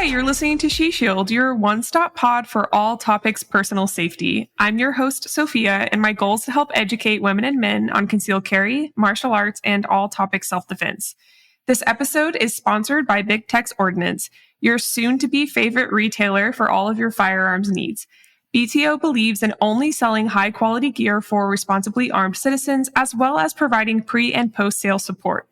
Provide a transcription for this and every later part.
you're listening to She Shield, your one-stop pod for all topics personal safety. I'm your host, Sophia, and my goal is to help educate women and men on concealed carry, martial arts, and all topics self-defense. This episode is sponsored by Big Tex Ordnance, your soon-to-be favorite retailer for all of your firearms needs. BTO believes in only selling high-quality gear for responsibly armed citizens, as well as providing pre- and post-sale support.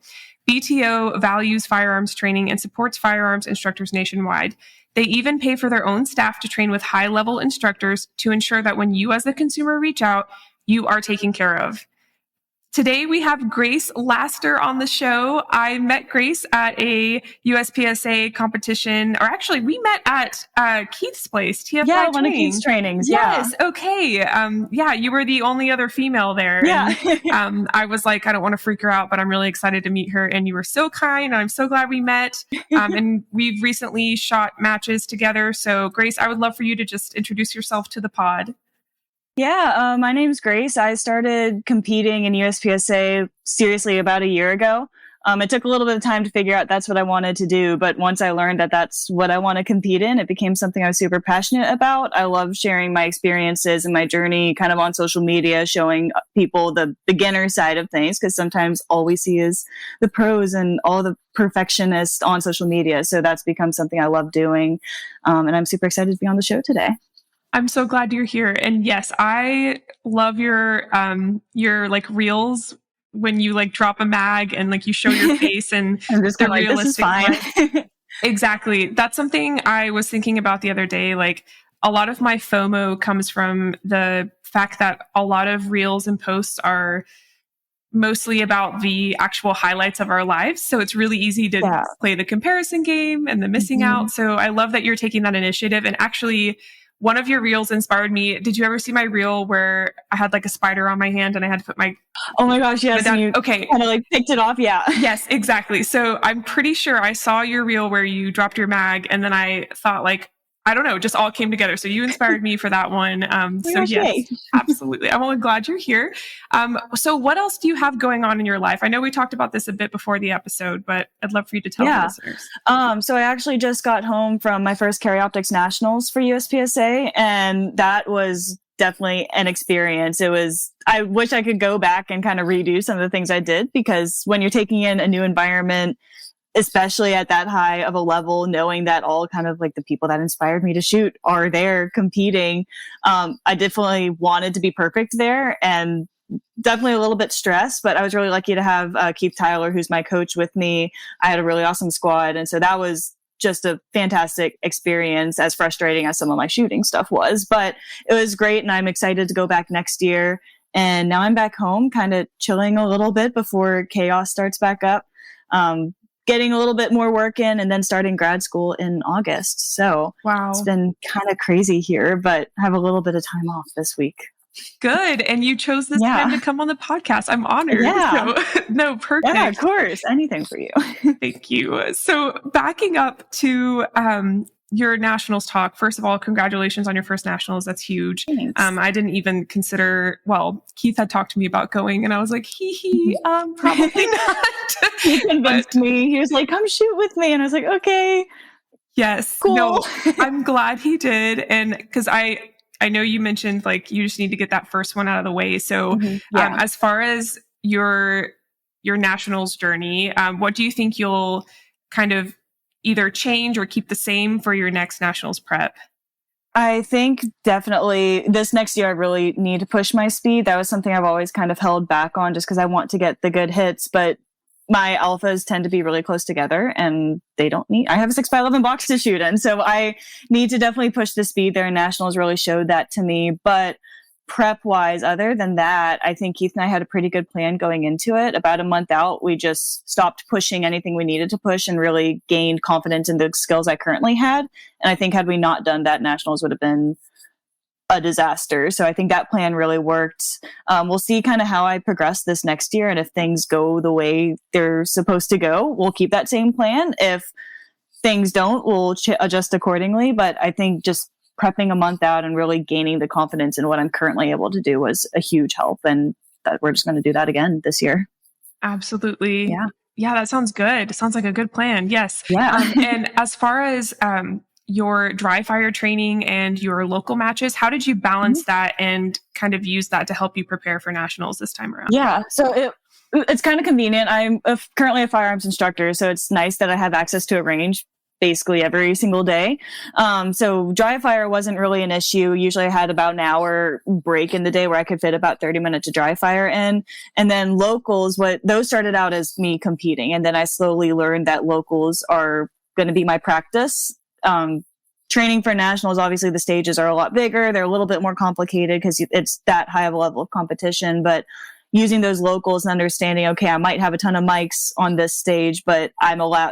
BTO values firearms training and supports firearms instructors nationwide. They even pay for their own staff to train with high-level instructors to ensure that when you as the consumer reach out, you are taken care of. Today, we have Grace Laster on the show. I met Grace at a USPSA competition, or actually, we met at Keith's place, TFY Yeah, one of Keith's trainings. Yes, okay. Yeah, you were the only other female there. Yeah. And, I was like, I don't want to freak her out, but I'm really excited to meet her. And you were so kind, and I'm so glad we met. And we've recently shot matches together. So, Grace, I would love for you to just introduce yourself to the pod. Yeah, my name's Grace. I started competing in USPSA seriously about a year ago. It took a little bit of time to figure out that's what I wanted to do, but once I learned that that's what I want to compete in, it became something I was super passionate about. I love sharing my experiences and my journey kind of on social media, showing people the beginner side of things, because sometimes all we see is the pros and all the perfectionists on social media. So that's become something I love doing. And I'm super excited to be on the show today. I'm so glad you're here. And yes, I love your like reels when you like drop a mag and like you show your face and I'm just the like, realistic this is fine. Exactly. That's something I was thinking about the other day. Like a lot of my FOMO comes from the fact that a lot of reels and posts are mostly about the actual highlights of our lives. So it's really easy to play the comparison game and the missing out. So I love that you're taking that initiative. And actually, one of your reels inspired me. Did you ever see my reel where I had like a spider on my hand and I had to put my... Oh my gosh, yes. And you okay. kind of like picked it off. Yeah. Yes, exactly. So I'm pretty sure I saw your reel where you dropped your mag and then I thought like, I don't know, just all came together. So you inspired me for that one. So yes, absolutely. I'm only glad you're here. So what else do you have going on in your life? I know we talked about this a bit before the episode, but I'd love for you to tell the listeners. So I actually just got home from my first Carry Optics Nationals for USPSA, and that was definitely an experience. I wish I could go back and kind of redo some of the things I did, because when you're taking in a new environment, especially at that high of a level, knowing that all kind of like the people that inspired me to shoot are there competing. I definitely wanted to be perfect there, and definitely a little bit stressed, but I was really lucky to have Keith Tyler, who's my coach, with me. I had a really awesome squad. And so that was just a fantastic experience, as frustrating as some of my shooting stuff was, but it was great. And I'm excited to go back next year. And now I'm back home, kind of chilling a little bit before chaos starts back up. Getting a little bit more work in, and then starting grad school in August. So It's been kind of crazy here, but I have a little bit of time off this week. Good. And you chose this time to come on the podcast. I'm honored. Yeah. So, no, perfect. Yeah, of course. Anything for you. Thank you. So backing up to your nationals talk, first of all, congratulations on your first nationals. That's huge. I didn't even consider, Keith had talked to me about going and I was like, probably not. He convinced me. He was like, come shoot with me. And I was like, okay. Yes. Cool. No, I'm glad he did. And because I know you mentioned like you just need to get that first one out of the way. So as far as your nationals journey, what do you think you'll kind of either change or keep the same for your next nationals prep? I think definitely this next year I really need to push my speed. That was something I've always kind of held back on, just because I want to get the good hits, but my alphas tend to be really close together and I have a 6x11 box to shoot in. So I need to definitely push the speed there. And nationals really showed that to me. But prep wise, other than that, I think Keith and I had a pretty good plan going into it. About a month out, we just stopped pushing anything we needed to push and really gained confidence in the skills I currently had. And I think had we not done that, nationals would have been a disaster. So I think that plan really worked. We'll see kind of how I progress this next year. And if things go the way they're supposed to go, we'll keep that same plan. If things don't, we'll adjust accordingly. But I think just prepping a month out and really gaining the confidence in what I'm currently able to do was a huge help. And that we're just going to do that again this year. Absolutely. Yeah, that sounds good. It sounds like a good plan. Yes. Yeah. And as far as your dry fire training and your local matches. How did you balance that and kind of use that to help you prepare for nationals this time around? Yeah, so it's kind of convenient. I'm currently a firearms instructor, so it's nice that I have access to a range basically every single day. So dry fire wasn't really an issue. Usually I had about an hour break in the day where I could fit about 30 minutes of dry fire in. And then locals, those started out as me competing. And then I slowly learned that locals are going to be my practice. Training for nationals, obviously the stages are a lot bigger. They're a little bit more complicated because it's that high of a level of competition. But using those locals and understanding, okay, I might have a ton of mics on this stage, but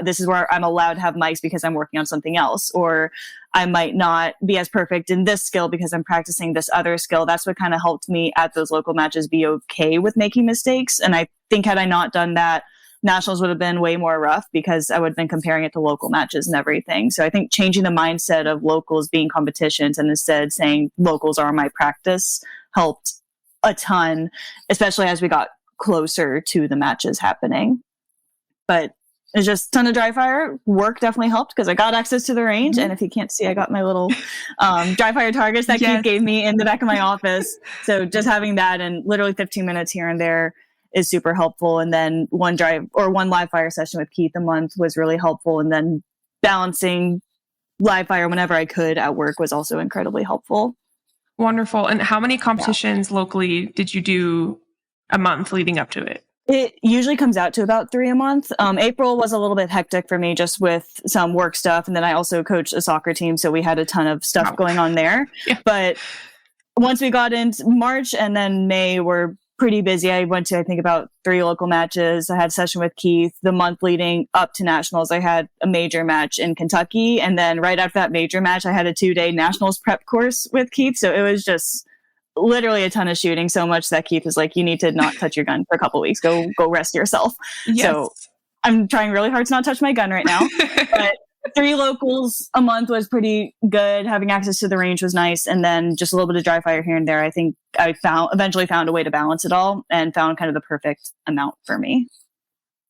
this is where I'm allowed to have mics because I'm working on something else. Or I might not be as perfect in this skill because I'm practicing this other skill. That's what kind of helped me at those local matches be okay with making mistakes. And I think had I not done that, nationals would have been way more rough because I would have been comparing it to local matches and everything. So I think changing the mindset of locals being competitions and instead saying locals are my practice helped a ton, especially as we got closer to the matches happening. But it's just a ton of dry fire. Work definitely helped because I got access to the range. And if you can't see, I got my little dry fire targets that Keith gave me in the back of my office. So just having that and literally 15 minutes here and there is super helpful. And then one live fire session with Keith a month was really helpful. And then balancing live fire whenever I could at work was also incredibly helpful. Wonderful. And how many competitions locally did you do a month leading up to it? It usually comes out to about 3 a month. April was a little bit hectic for me just with some work stuff. And then I also coached a soccer team. So we had a ton of stuff going on there. Yeah. But once we got into March and then May were pretty busy. I went to, I think, about 3 local matches. I had a session with Keith. The month leading up to nationals, I had a major match in Kentucky. And then right after that major match, I had a 2-day nationals prep course with Keith. So it was just literally a ton of shooting, so much that Keith was like, you need to not touch your gun for a couple of weeks. Go rest yourself. Yes. So I'm trying really hard to not touch my gun right now. But 3 locals a month was pretty good. Having access to the range was nice. And then just a little bit of dry fire here and there. I think I eventually found a way to balance it all and found kind of the perfect amount for me.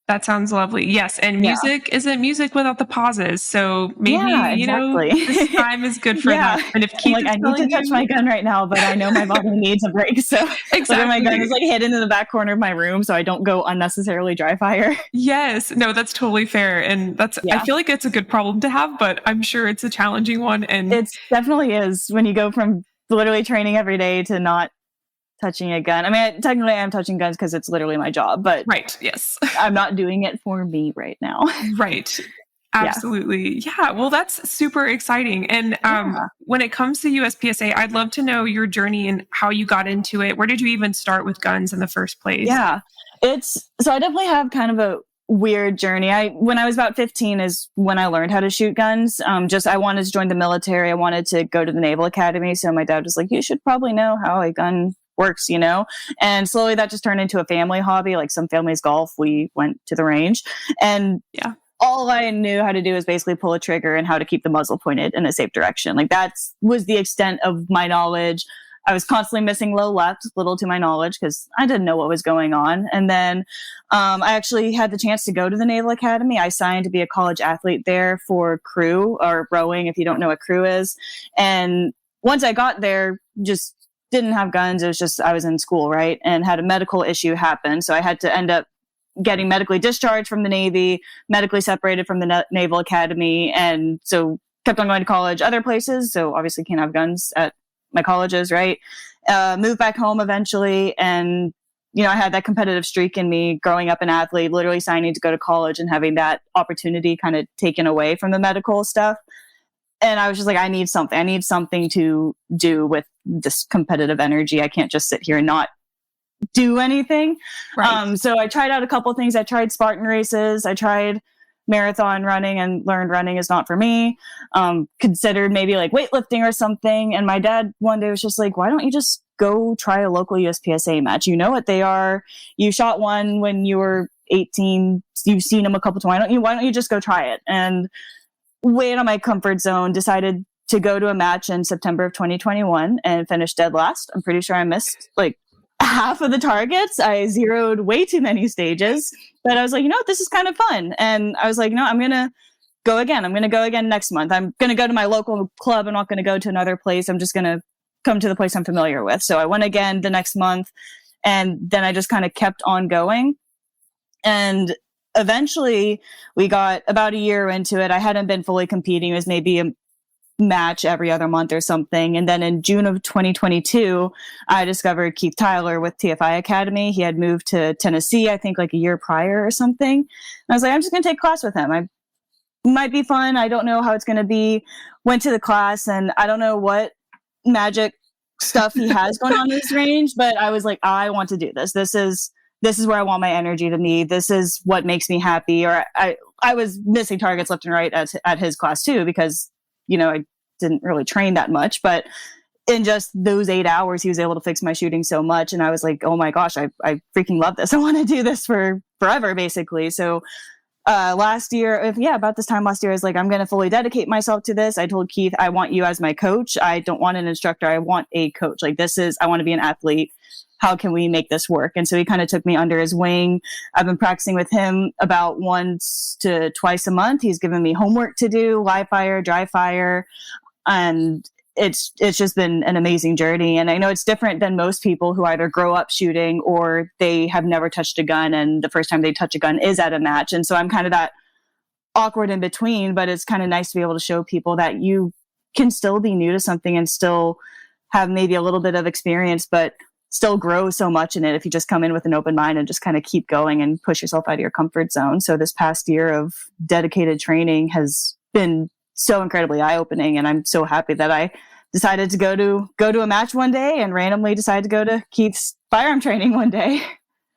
That sounds lovely. Yes. And music isn't music without the pauses. So maybe, this time is good for that. And if Keith I need to touch my gun right now, but I know my body needs a break. So my gun is hidden in the back corner of my room so I don't go unnecessarily dry fire. Yes. No, that's totally fair. And I feel like it's a good problem to have, but I'm sure it's a challenging one. And it definitely is when you go from literally training every day to not touching a gun. I mean, technically I am touching guns because it's literally my job, but yes. I'm not doing it for me right now. Right. Absolutely. Yeah. Well, that's super exciting. And when it comes to USPSA, I'd love to know your journey and how you got into it. Where did you even start with guns in the first place? Yeah. So I definitely have kind of a weird journey. When I was about 15 is when I learned how to shoot guns. I wanted to join the military. I wanted to go to the Naval Academy. So my dad was like, you should probably know how a gun works, and slowly that just turned into a family hobby. Like some families golf, we went to the range, and all I knew how to do is basically pull a trigger and how to keep the muzzle pointed in a safe direction. Like that was the extent of my knowledge. I was constantly missing low left, little to my knowledge, because I didn't know what was going on. And then I actually had the chance to go to the Naval Academy. I signed to be a college athlete there for crew, or rowing, if you don't know what crew is. And once I got there, just didn't have guns. It was just, I was in school, right? And had a medical issue happen. So I had to end up getting medically discharged from the Navy, medically separated from the Naval Academy. And so kept on going to college, other places. So obviously can't have guns at my colleges, right? Moved back home eventually. And, I had that competitive streak in me growing up an athlete, literally signing to go to college and having that opportunity kind of taken away from the medical stuff. And I was just like, I need something to do with this competitive energy. I can't just sit here and not do anything. Right. So I tried out a couple of things. I tried Spartan races. I tried marathon running and learned running is not for me. Considered maybe like weightlifting or something. And my dad one day was just like, why don't you just go try a local USPSA match? You know what they are. You shot one when you were 18. You've seen them a couple times. Why don't you just go try it? And way out of my comfort zone, decided to go to a match in September of 2021 and finished dead last. I'm pretty sure I missed like half of the targets. I zeroed way too many stages, but I was like, this is kind of fun. And I was like, no, I'm going to go again. I'm going to go again next month. I'm going to go to my local club. I'm not going to go to another place. I'm just going to come to the place I'm familiar with. So I went again the next month, and then I just kind of kept on going. And eventually we got about a year into it. I hadn't been fully competing. It was maybe a match every other month or something. And then in June of 2022, I discovered Keith Tyler with TFI Academy. He had moved to Tennessee, I think like a year prior or something. And I was like, I'm just going to take a class with him. I might be fun. I don't know how it's going to be. Went to the class, and I don't know what magic stuff he has going on in his range, but I was like, I want to do this. This is where I want my energy to be. This is what makes me happy. Or I was missing targets left and right at his class too, because, you know, I didn't really train that much, but in just those 8 hours, he was able to fix my shooting so much. And I was like, oh my gosh, I freaking love this. I want to do this for forever, basically. So last year, about this time last year, I was like, I'm going to fully dedicate myself to this. I told Keith, I want you as my coach. I don't want an instructor. I want a coach. Like, I want to be an athlete. How can we make this work? And so he kind of took me under his wing. I've been practicing with him about once to twice a month. He's given me homework to do, live fire, dry fire. And it's just been an amazing journey. And I know it's different than most people who either grow up shooting or they have never touched a gun, and the first time they touch a gun is at a match. And so I'm kind of that awkward in between, but it's kind of nice to be able to show people that you can still be new to something and still have maybe a little bit of experience, but still grow so much in it if you just come in with an open mind and just kind of keep going and push yourself out of your comfort zone. So this past year of dedicated training has been so incredibly eye-opening, and I'm so happy that I decided to go to a match one day and randomly decided to go to Keith's firearm training one day.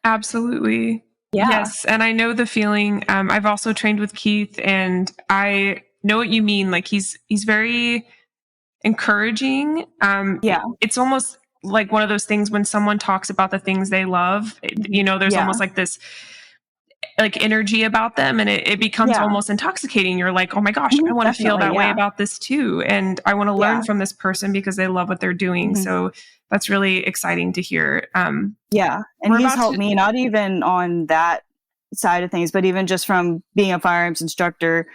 Absolutely. Yeah. Yes. And I know the feeling. I've also trained with Keith, and I know what you mean. Like, he's very encouraging. Yeah. It's almost like one of those things when someone talks about the things they love, you know, there's almost like this like energy about them, and it becomes almost intoxicating. You're like, oh my gosh, I want to feel that way about this too. And I want to learn from this person because they love what they're doing. So that's really exciting to hear. And he's helped me, not even on that side of things, but even just from being a firearms instructor,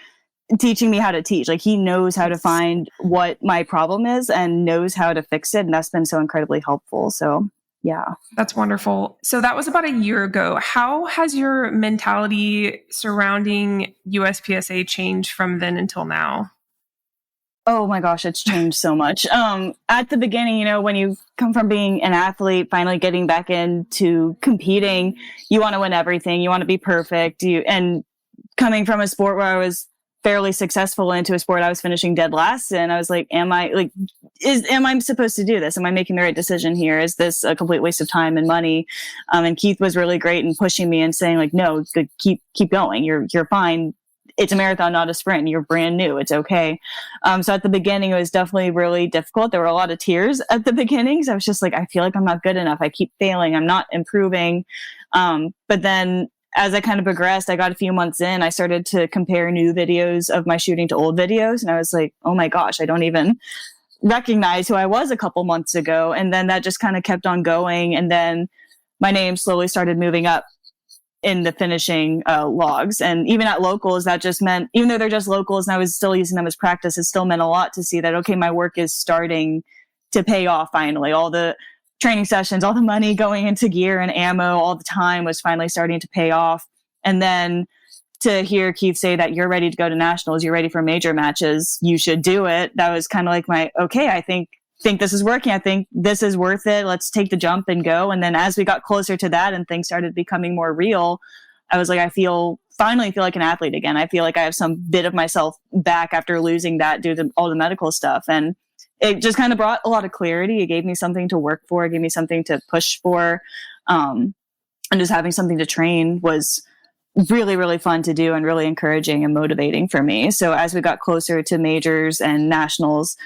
teaching me how to teach. Like, he knows how to find what my problem is and knows how to fix it. And that's been so incredibly helpful. So yeah. That's wonderful. So that was about a year ago. How has your mentality surrounding USPSA changed from then until now? Oh my gosh, it's changed so much. At the beginning, you know, when you come from being an athlete, finally getting back into competing, you want to win everything. You want to be perfect. And coming from a sport where I was fairly successful into a sport I was finishing dead last in, I was like, am I supposed to do this? Am I making the right decision here? Is this a complete waste of time and money? And Keith was really great in pushing me and saying like, no, keep going. You're fine. It's a marathon, not a sprint. You're brand new. It's okay. So at the beginning, it was definitely really difficult. There were a lot of tears at the beginning. So I was just like, I feel like I'm not good enough. I keep failing. I'm not improving. But then as I kind of progressed, I got a few months in, I started to compare new videos of my shooting to old videos. And I was like, oh my gosh, I don't even recognize who I was a couple months ago. And then that just kind of kept on going. And then my name slowly started moving up in the finishing logs. And even at locals, that just meant, even though they're just locals and I was still using them as practice, it still meant a lot to see that, okay, my work is starting to pay off finally. All the training sessions, all the money going into gear and ammo all the time was finally starting to pay off. And then to hear Keith say that you're ready to go to nationals, you're ready for major matches, you should do it. That was kind of like my, okay, I think this is working. I think this is worth it. Let's take the jump and go. And then as we got closer to that and things started becoming more real, I was like, finally feel like an athlete again. I feel like I have some bit of myself back after losing that due to all the medical stuff. And it just kind of brought a lot of clarity. It gave me something to work for. It gave me something to push for. And just having something to train was really, really fun to do and really encouraging and motivating for me. So as we got closer to majors and nationals,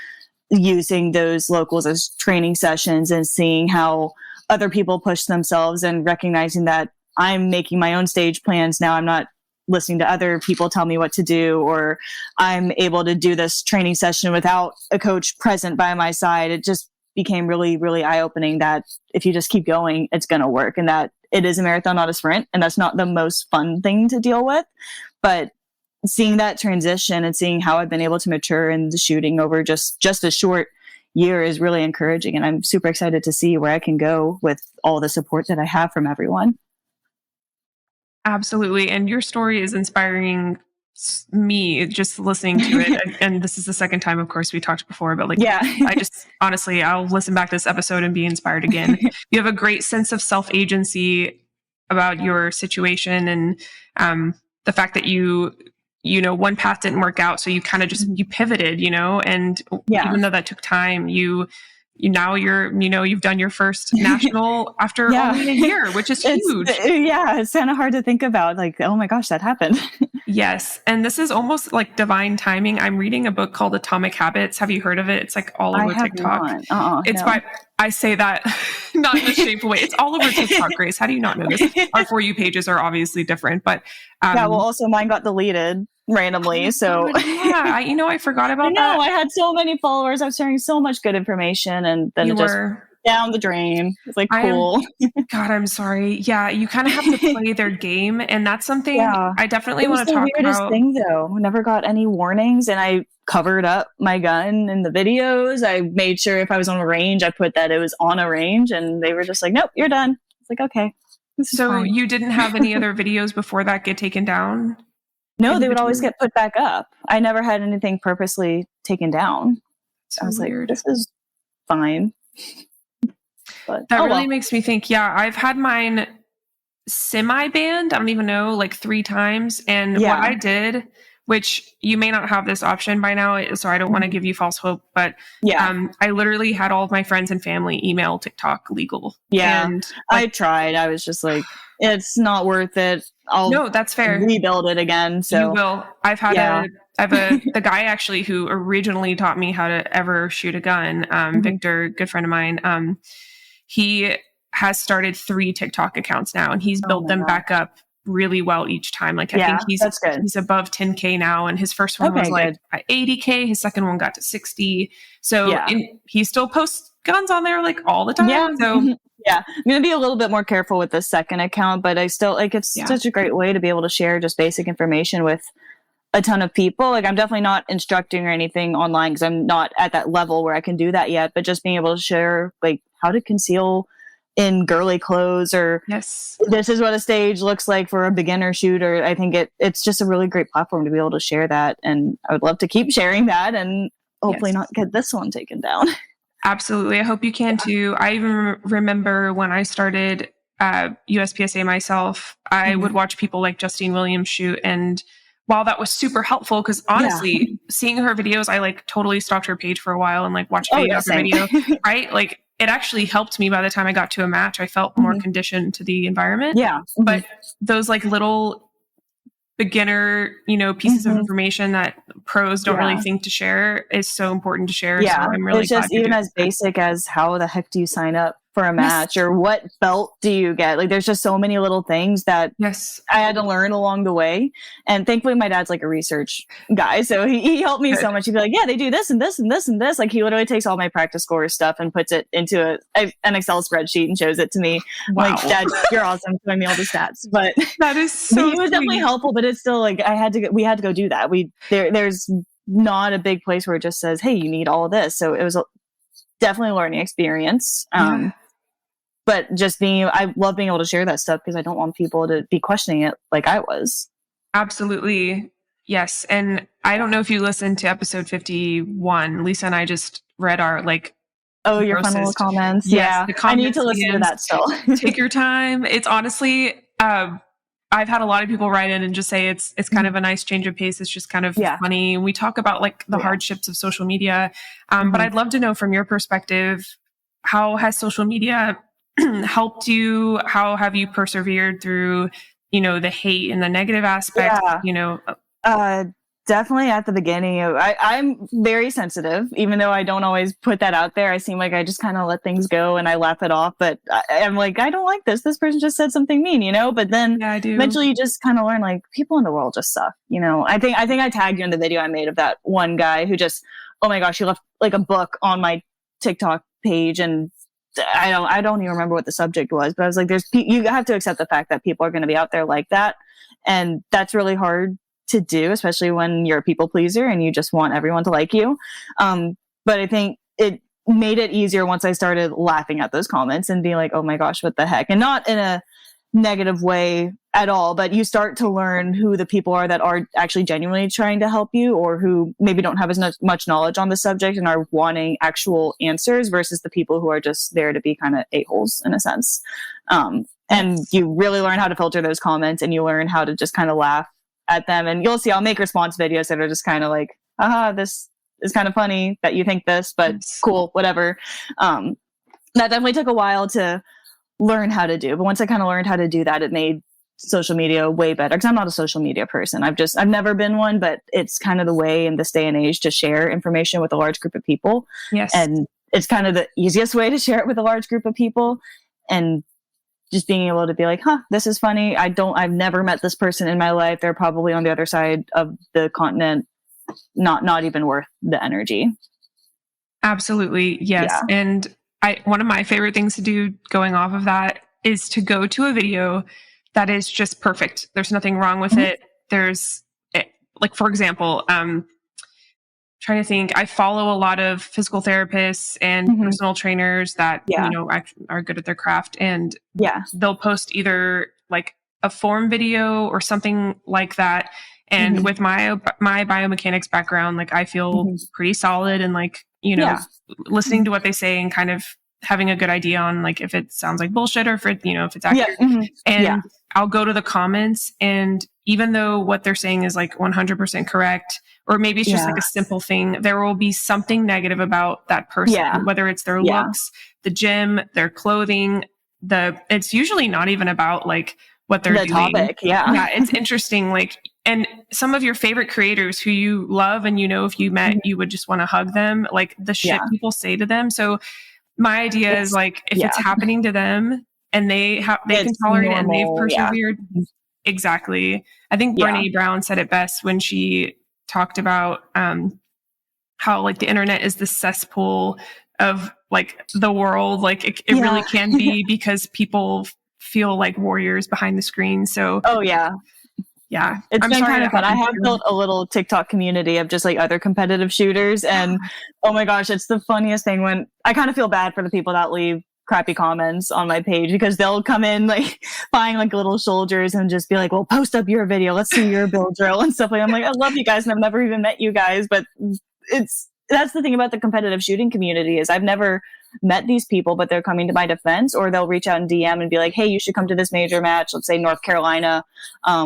using those locals as training sessions and seeing how other people push themselves and recognizing that I'm making my own stage plans now. I'm not listening to other people tell me what to do, or I'm able to do this training session without a coach present by my side. It just became really, really eye-opening that if you just keep going, it's going to work, and that it is a marathon, not a sprint. And that's not the most fun thing to deal with, but seeing that transition and seeing how I've been able to mature in the shooting over just a short year is really encouraging. And I'm super excited to see where I can go with all the support that I have from everyone. Absolutely. And your story is inspiring me just listening to it. And this is the second time, of course, we talked before, but like, yeah, I just honestly, I'll listen back to this episode and be inspired again. You have a great sense of self-agency about your situation, and the fact that you know, one path didn't work out. So you kind of just, you pivoted, you know, and even though that took time, you've done your first national after only a year, which is huge. It's kind of hard to think about, like, oh my gosh, that happened. Yes. And this is almost like divine timing. I'm reading a book called Atomic Habits. Have you heard of it? It's like all over TikTok. It's by, I say that not in a shameful way. It's all over TikTok, Grace. How do you not know this? Our For You pages are obviously different, but also mine got deleted randomly. So I forgot about that. I had so many followers. I was sharing so much good information, and then it just down the drain. It's like, cool. God, I'm sorry. Yeah, you kind of have to play their game, and that's something I definitely want to talk about. It was the weirdest thing, though. Never got any warnings, and I covered up my gun in the videos. I made sure if I was on a range, I put that it was on a range, and they were just like, "Nope, you're done." It's like, okay. So you didn't have any other videos before that get taken down? No, they would always get put back up. I never had anything purposely taken down. So I was weird. like, this is fine. But, that really makes me think, I've had mine semi-banned, I don't even know, like 3 times. And what I did, which you may not have this option by now, so I don't want to give you false hope, but I literally had all of my friends and family email TikTok legal. Yeah, and I tried. I was just like, it's not worth it. No, that's fair. Rebuild it again. So you will. I've had the guy actually who originally taught me how to ever shoot a gun, Victor, good friend of mine. He has started 3 TikTok accounts now, and he's built them back up really well each time. Like I think he's above 10K now, and his first one was like 80K. His second one got to 60. So he still posts guns on there like all the time. Yeah. So I'm going to be a little bit more careful with the second account, but I still it's such a great way to be able to share just basic information with a ton of people. Like I'm definitely not instructing or anything online because I'm not at that level where I can do that yet, but just being able to share like how to conceal in girly clothes, or this is what a stage looks like for a beginner shooter. I think it's just a really great platform to be able to share that. And I would love to keep sharing that and hopefully not get this one taken down. Absolutely. I hope you can too. I even remember when I started USPSA myself, I would watch people like Justine Williams shoot. And while that was super helpful, because honestly, seeing her videos, I like totally stalked her page for a while and like watched video after video, right? Like it actually helped me by the time I got to a match. I felt more conditioned to the environment. Yeah. But those like little beginner, pieces of information that pros don't really think to share is so important to share. Yeah. So I'm really it's just even as basic as how the heck do you sign up for a match or what belt do you get? Like there's just so many little things that I had to learn along the way. And thankfully my dad's like a research guy. So he helped me so much. He'd be like, they do this and this and this and this. Like he literally takes all my practice score stuff and puts it into an Excel spreadsheet and shows it to me. Wow. Like, Dad, you're awesome, showing me all the stats. But that is so he was definitely helpful, but it's still like we had to go do that. There's not a big place where it just says, hey, you need all of this. So it was definitely a learning experience. But just I love being able to share that stuff because I don't want people to be questioning it like I was. Absolutely. Yes. And I don't know if you listened to episode 51. Lisa and I just read our your fun little comments. Yes, I need to listen to that still. Take your time. It's honestly, I've had a lot of people write in and just say it's kind of a nice change of pace. It's just kind of funny. We talk about like the hardships of social media. But I'd love to know from your perspective, how has social media helped you? How have you persevered through, the hate and the negative aspects, Definitely at the beginning. I'm very sensitive, even though I don't always put that out there. I seem like I just kind of let things go and I laugh it off. But I'm like, I don't like this. This person just said something mean, But then eventually you just kind of learn like people in the world just suck, I think I tagged you in the video I made of that one guy who just, oh my gosh, he left like a book on my TikTok page, and I don't even remember what the subject was, but I was like, you have to accept the fact that people are going to be out there like that. And that's really hard to do, especially when you're a people pleaser and you just want everyone to like you. But I think it made it easier once I started laughing at those comments and being like, oh my gosh, what the heck? And not in a negative way at all, but you start to learn who the people are that are actually genuinely trying to help you, or who maybe don't have as much knowledge on the subject and are wanting actual answers, versus the people who are just there to be kind of a-holes in a sense. And you really learn how to filter those comments, and you learn how to just kind of laugh at them. And you'll see I'll make response videos that are just kind of like, this is kind of funny that you think this, but cool, whatever. That definitely took a while to learn how to do. But once I kind of learned how to do that, it made social media way better, because I'm not a social media person. I've never been one, but it's kind of the way in this day and age to share information with a large group of people. Yes. And it's kind of the easiest way to share it with a large group of people. And just being able to be like, this is funny. I've never met this person in my life. They're probably on the other side of the continent. Not even worth the energy. Absolutely. Yes. Yeah. And one of my favorite things to do going off of that is to go to a video that is just perfect. There's nothing wrong with it. There's like, for example, trying to think, I follow a lot of physical therapists and personal trainers that, are good at their craft, and they'll post either like a form video or something like that. And with my biomechanics background, like I feel pretty solid, and like, listening to what they say and kind of having a good idea on like if it sounds like bullshit or if it, if it's accurate. And I'll go to the comments, and even though what they're saying is like 100% correct, or maybe it's just like a simple thing, there will be something negative about that person, whether it's their looks, the gym, their clothing, it's usually not even about like what they're doing. Topic. Yeah. It's interesting. Like, and some of your favorite creators who you love, and if you met, you would just want to hug them, like the shit people say to them. So my idea is like, if it's happening to them and they can tolerate it and they've persevered. Exactly. I think Brené Brown said it best when she talked about how like the internet is the cesspool of like the world. Like it really can be, because people feel like warriors behind the screen. So it's been kind of fun. I have built a little TikTok community of just like other competitive shooters, and oh my gosh, it's the funniest thing when I kind of feel bad for the people that leave crappy comments on my page, because they'll come in like buying like little soldiers and just be like, well, post up your video, let's see your build drill and stuff like that. I'm like, I love you guys and I've never even met you guys, but that's the thing about the competitive shooting community is I've never met these people, but they're coming to my defense, or they'll reach out and DM and be like, hey, you should come to this major match, let's say North Carolina,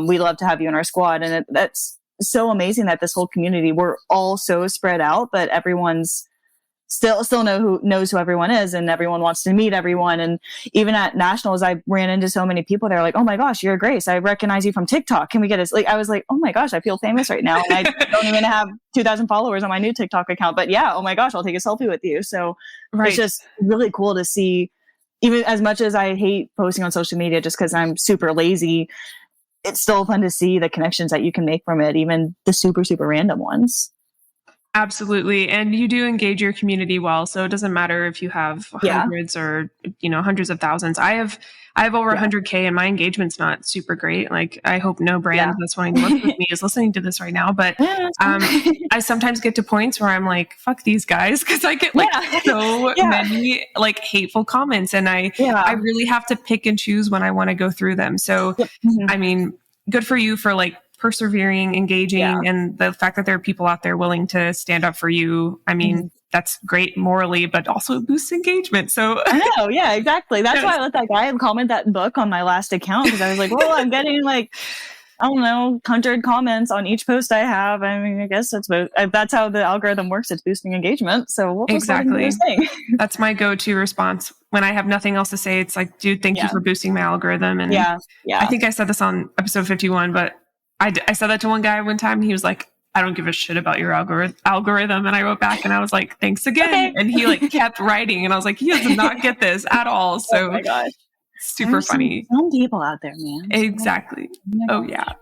we'd love to have you in our squad. And that's so amazing that this whole community, we're all so spread out, but everyone's still knows who everyone is, and everyone wants to meet everyone. And even at nationals, I ran into so many people. They're like, oh my gosh, you're Grace, I recognize you from TikTok, can we get us? Like, I was like, oh my gosh, I feel famous right now, and I don't even have 2,000 followers on my new TikTok account, but oh my gosh, I'll take a selfie with you. So it's just really cool to see. Even as much as I hate posting on social media just because I'm super lazy, it's still fun to see the connections that you can make from it, even the super, super random ones. Absolutely. And you do engage your community well. So it doesn't matter if you have hundreds or, hundreds of thousands. I have over 100K, and my engagement's not super great. Like, I hope no brand that's wanting to work with me is listening to this right now. But I sometimes get to points where I'm like, fuck these guys, because I get like so many like hateful comments, and I really have to pick and choose when I want to go through them. So, I mean, good for you for like persevering, engaging, and the fact that there are people out there willing to stand up for you. I mean, that's great morally, but also boosts engagement. So I know, exactly. That's why I let that guy comment that book on my last account, because I was like, well, I'm getting like, I don't know, 100 comments on each post I have. I mean, I guess that's how the algorithm works. It's boosting engagement. So we'll exactly. That's my go-to response when I have nothing else to say. It's like, dude, thank you for boosting my algorithm. And I think I said this on episode 51, but I said that to one guy one time, and he was like, I don't give a shit about your algorithm. And I wrote back and I was like, thanks again. Okay. And he like kept writing, and I was like, he does not get this at all. So oh my gosh. Super funny. Some people out there, man. Exactly. Oh yeah.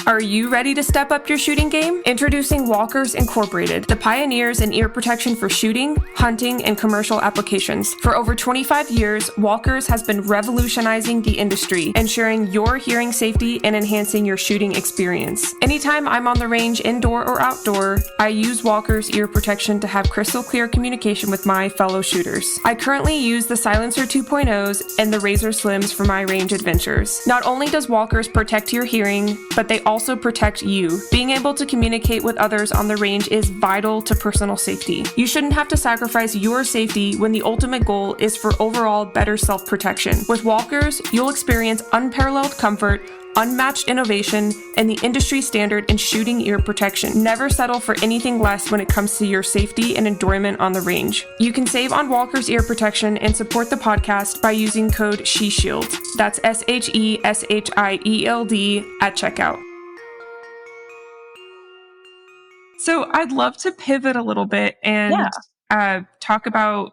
Are you ready to step up your shooting game? Introducing Walkers Incorporated, the pioneers in ear protection for shooting, hunting, and commercial applications. For over 25 years, Walkers has been revolutionizing the industry, ensuring your hearing safety and enhancing your shooting experience. Anytime I'm on the range, indoor or outdoor, I use Walkers ear protection to have crystal clear communication with my fellow shooters. I currently use the Silencer 2.0s and the Razor Slims for my range adventures. Not only does Walkers protect your hearing, but they also protect you. Being able to communicate with others on the range is vital to personal safety. You shouldn't have to sacrifice your safety when the ultimate goal is for overall better self-protection. With Walkers, you'll experience unparalleled comfort, unmatched innovation, and the industry standard in shooting ear protection. Never settle for anything less when it comes to your safety and enjoyment on the range. You can save on Walker's ear protection and support the podcast by using code SHESHIELD. That's SHESHIELD at checkout. So I'd love to pivot a little bit and talk about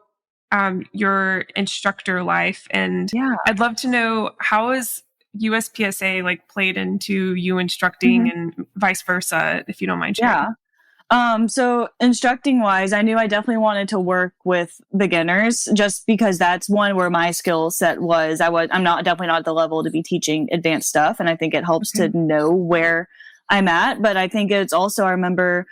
your instructor life. And I'd love to know, how is USPSA like played into you instructing and vice versa, if you don't mind sharing? So instructing wise, I knew I definitely wanted to work with beginners just because that's one where my skill set was. I'm definitely not at the level to be teaching advanced stuff. And I think it helps to know where I'm at. But I think it's also, I remember,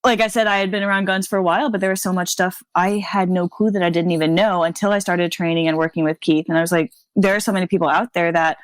like I said, I had been around guns for a while, but there was so much stuff I had no clue that I didn't even know until I started training and working with Keith. And I was like, there are so many people out there that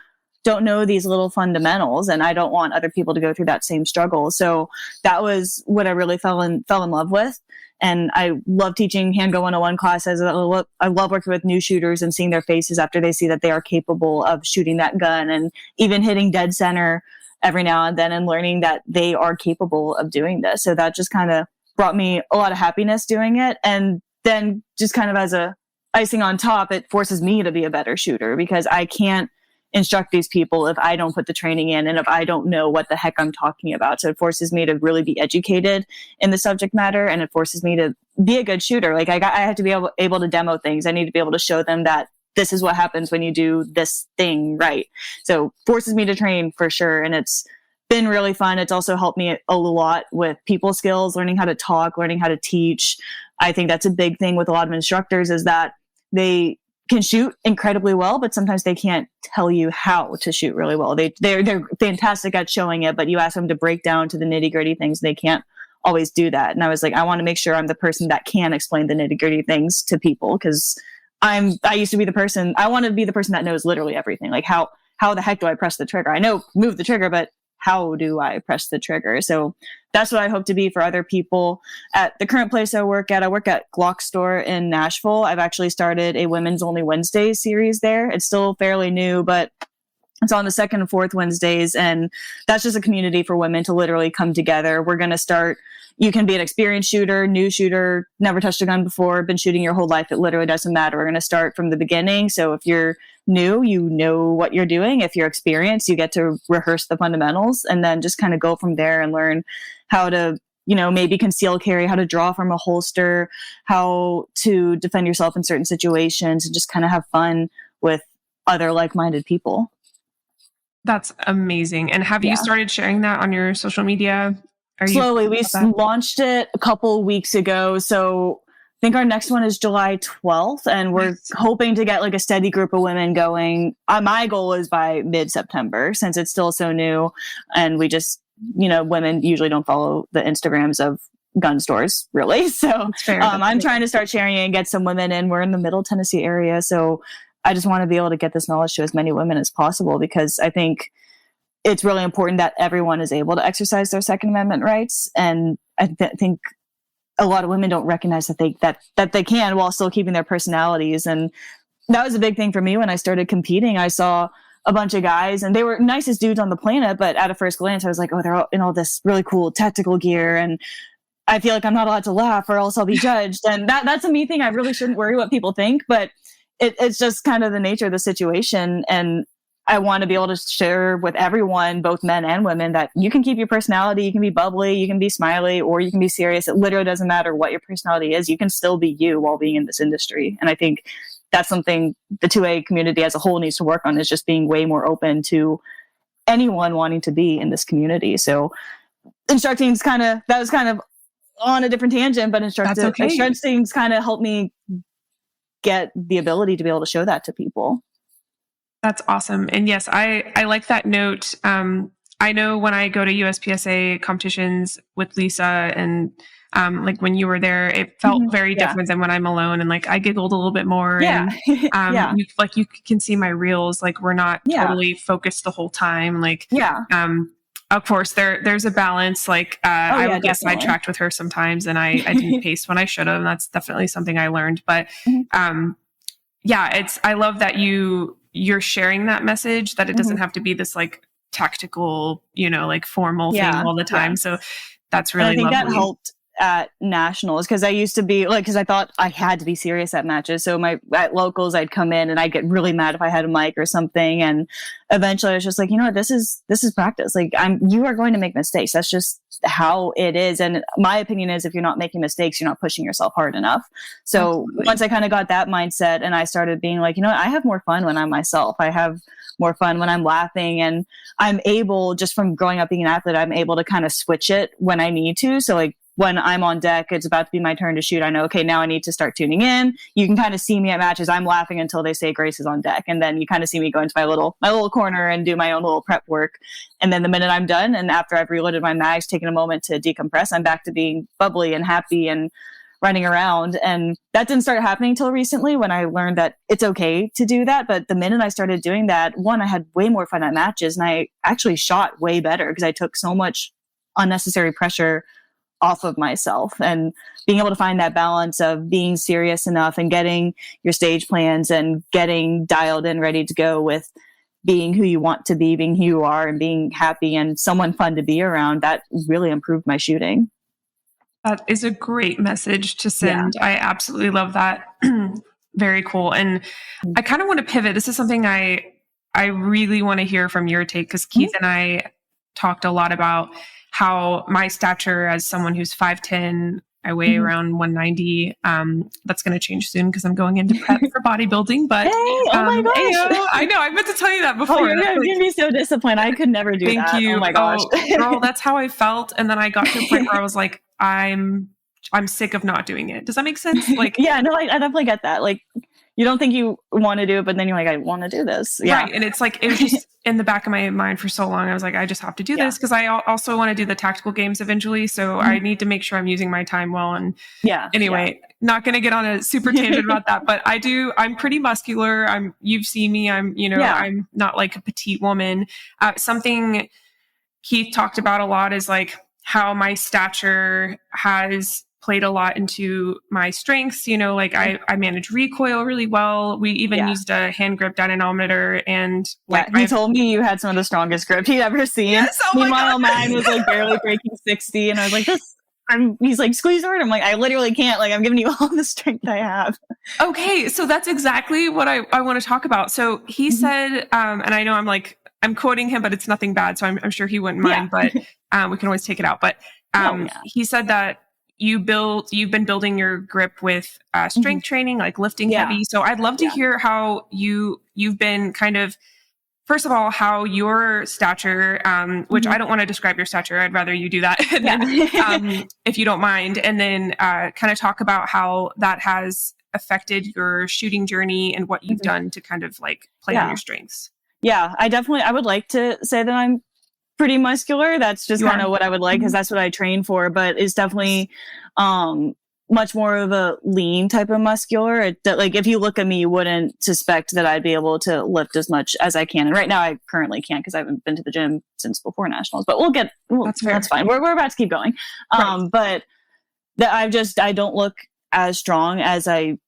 don't know these little fundamentals, and I don't want other people to go through that same struggle. So that was what I really fell in love with. And I love teaching Handgun 101 classes. I love working with new shooters and seeing their faces after they see that they are capable of shooting that gun, and even hitting dead center every now and then and learning that they are capable of doing this. So that just kind of brought me a lot of happiness doing it. And then just kind of as a icing on top, it forces me to be a better shooter because I can't instruct these people if I don't put the training in and if I don't know what the heck I'm talking about. So it forces me to really be educated in the subject matter, and it forces me to be a good shooter. Like I have to be able to demo things. I need to be able to show them that this is what happens when you do this thing right. So forces me to train for sure. And it's been really fun. It's also helped me a lot with people skills, learning how to talk, learning how to teach. I think that's a big thing with a lot of instructors is that they can shoot incredibly well, but sometimes they can't tell you how to shoot really well. They're fantastic at showing it, but you ask them to break down to the nitty gritty things, they can't always do that. And I was like, I want to make sure I'm the person that can explain the nitty gritty things to people, because I used to be the person, I want to be the person that knows literally everything. Like how the heck do I press the trigger? I know move the trigger, but how do I press the trigger? So that's what I hope to be for other people. At the current place I work at Glock Store in Nashville. I've actually started a Women's Only Wednesdays series there. It's still fairly new, but it's on the second and fourth Wednesdays. And that's just a community for women to literally come together. We're going to start, you can be an experienced shooter, new shooter, never touched a gun before, been shooting your whole life. It literally doesn't matter. We're going to start from the beginning. So if you're new, you know what you're doing. If you're experienced, you get to rehearse the fundamentals and then just kind of go from there and learn how to, maybe conceal carry, how to draw from a holster, how to defend yourself in certain situations, and just kind of have fun with other like-minded people. That's amazing. And have you started sharing that on your social media? Slowly. We launched it a couple weeks ago. So I think our next one is July 12th, and we're hoping to get like a steady group of women going. My goal is by mid-September, since it's still so new, and we just, women usually don't follow the Instagrams of gun stores, really. So I'm trying to start sharing it and get some women in. We're in the Middle Tennessee area, so I just want to be able to get this knowledge to as many women as possible, because I think it's really important that everyone is able to exercise their Second Amendment rights. And I think a lot of women don't recognize that they can, while still keeping their personalities. And that was a big thing for me when I started competing. I saw a bunch of guys, and they were nicest dudes on the planet, but at a first glance, I was like, oh, they're all in all this really cool tactical gear, and I feel like I'm not allowed to laugh or else I'll be judged. And that's a me thing. I really shouldn't worry what people think, but it's just kind of the nature of the situation. And I want to be able to share with everyone, both men and women, that you can keep your personality. You can be bubbly, you can be smiley, or you can be serious. It literally doesn't matter what your personality is. You can still be you while being in this industry. And I think that's something the 2A community as a whole needs to work on, is just being way more open to anyone wanting to be in this community. So instructing is that was kind of on a different tangent, but instructing kind of helped me get the ability to be able to show that to people. That's awesome. And yes, I like that note. I know when I go to USPSA competitions with Lisa and like when you were there, it felt very different than when I'm alone, and like I giggled a little bit more. And you can see my reels, like we're not totally focused the whole time. Like of course there's a balance. Like I would get sidetracked with her sometimes, and I didn't pace when I should have. And that's definitely something I learned. But I love that you're sharing that message, that it doesn't have to be this like tactical, like formal thing all the time. So that's really lovely. That helped at nationals, because I used to be like, because I thought I had to be serious at matches. So at locals, I'd come in and I'd get really mad if I had a mic or something. And eventually I was just like, you know what, this is practice. Like you are going to make mistakes. That's just how it is. And my opinion is, if you're not making mistakes, you're not pushing yourself hard enough. So once I kind of got that mindset, and I started being like, you know what, I have more fun when I'm myself. I have more fun when I'm laughing, and I'm able, just from growing up being an athlete, I'm able to kind of switch it when I need to. So like when I'm on deck, it's about to be my turn to shoot. I know, okay, now I need to start tuning in. You can kind of see me at matches. I'm laughing until they say Grace is on deck. And then you kind of see me go into my little corner and do my own little prep work. And then the minute I'm done, and after I've reloaded my mags, taking a moment to decompress, I'm back to being bubbly and happy and running around. And that didn't start happening till recently, when I learned that it's okay to do that. But the minute I started doing that, one, I had way more fun at matches, and I actually shot way better because I took so much unnecessary pressure off of myself, and being able to find that balance of being serious enough and getting your stage plans and getting dialed in, ready to go, with being who you want to be, being who you are, and being happy and someone fun to be around. That really improved my shooting. That is a great message to send. I absolutely love that. Very cool. And I kind of want to pivot. This is something I really want to hear from your take, because Keith and I talked a lot about how my stature, as someone who's 5'10", I weigh around 190. That's going to change soon because I'm going into prep for bodybuilding. But hey, oh my gosh. I know. I meant to tell you that before. Oh, you're going to be so disappointed. I could never do that. Thank you. Oh my gosh. Girl, that's how I felt. And then I got to a point where I was like, I'm sick of not doing it. Does that make sense? Like, yeah, no, I definitely get that. Like, you don't think you want to do it, but then you're like, I want to do this. Yeah. Right. And it's like, it was just in the back of my mind for so long. I was like, I just have to do this, because I also want to do the tactical games eventually. So I need to make sure I'm using my time well. And anyway, not going to get on a super tangent about that, but I'm pretty muscular. You've seen me. I'm not like a petite woman. Something Keith talked about a lot is like how my stature has played a lot into my strengths. Like I manage recoil really well. We even used a hand grip dynamometer, and he told me you had some of the strongest grip he'd ever seen. Yes, oh Meanwhile, mine was like barely breaking 60, and I was like, he's like, squeeze hard. I'm like, I literally can't. Like, I'm giving you all the strength I have. Okay, so that's exactly what I want to talk about. So he said, and I know I'm quoting him, but it's nothing bad, so I'm sure he wouldn't mind. But we can always take it out. But he said that you've been building your grip with strength training, like lifting heavy. So I'd love to hear how you've been kind of, first of all, how your stature, which I don't want to describe your stature. I'd rather you do that if you don't mind. And then kind of talk about how that has affected your shooting journey and what you've done to kind of like play on your strengths. Yeah, I would like to say that I'm pretty muscular. That's just kind of what I would like, because that's what I train for, but it's definitely much more of a lean type of muscular. Like if you look at me, you wouldn't suspect that I'd be able to lift as much as I can. And right now I currently can't, because I haven't been to the gym since before nationals, but that's fine. We're about to keep going. But I don't look as strong as I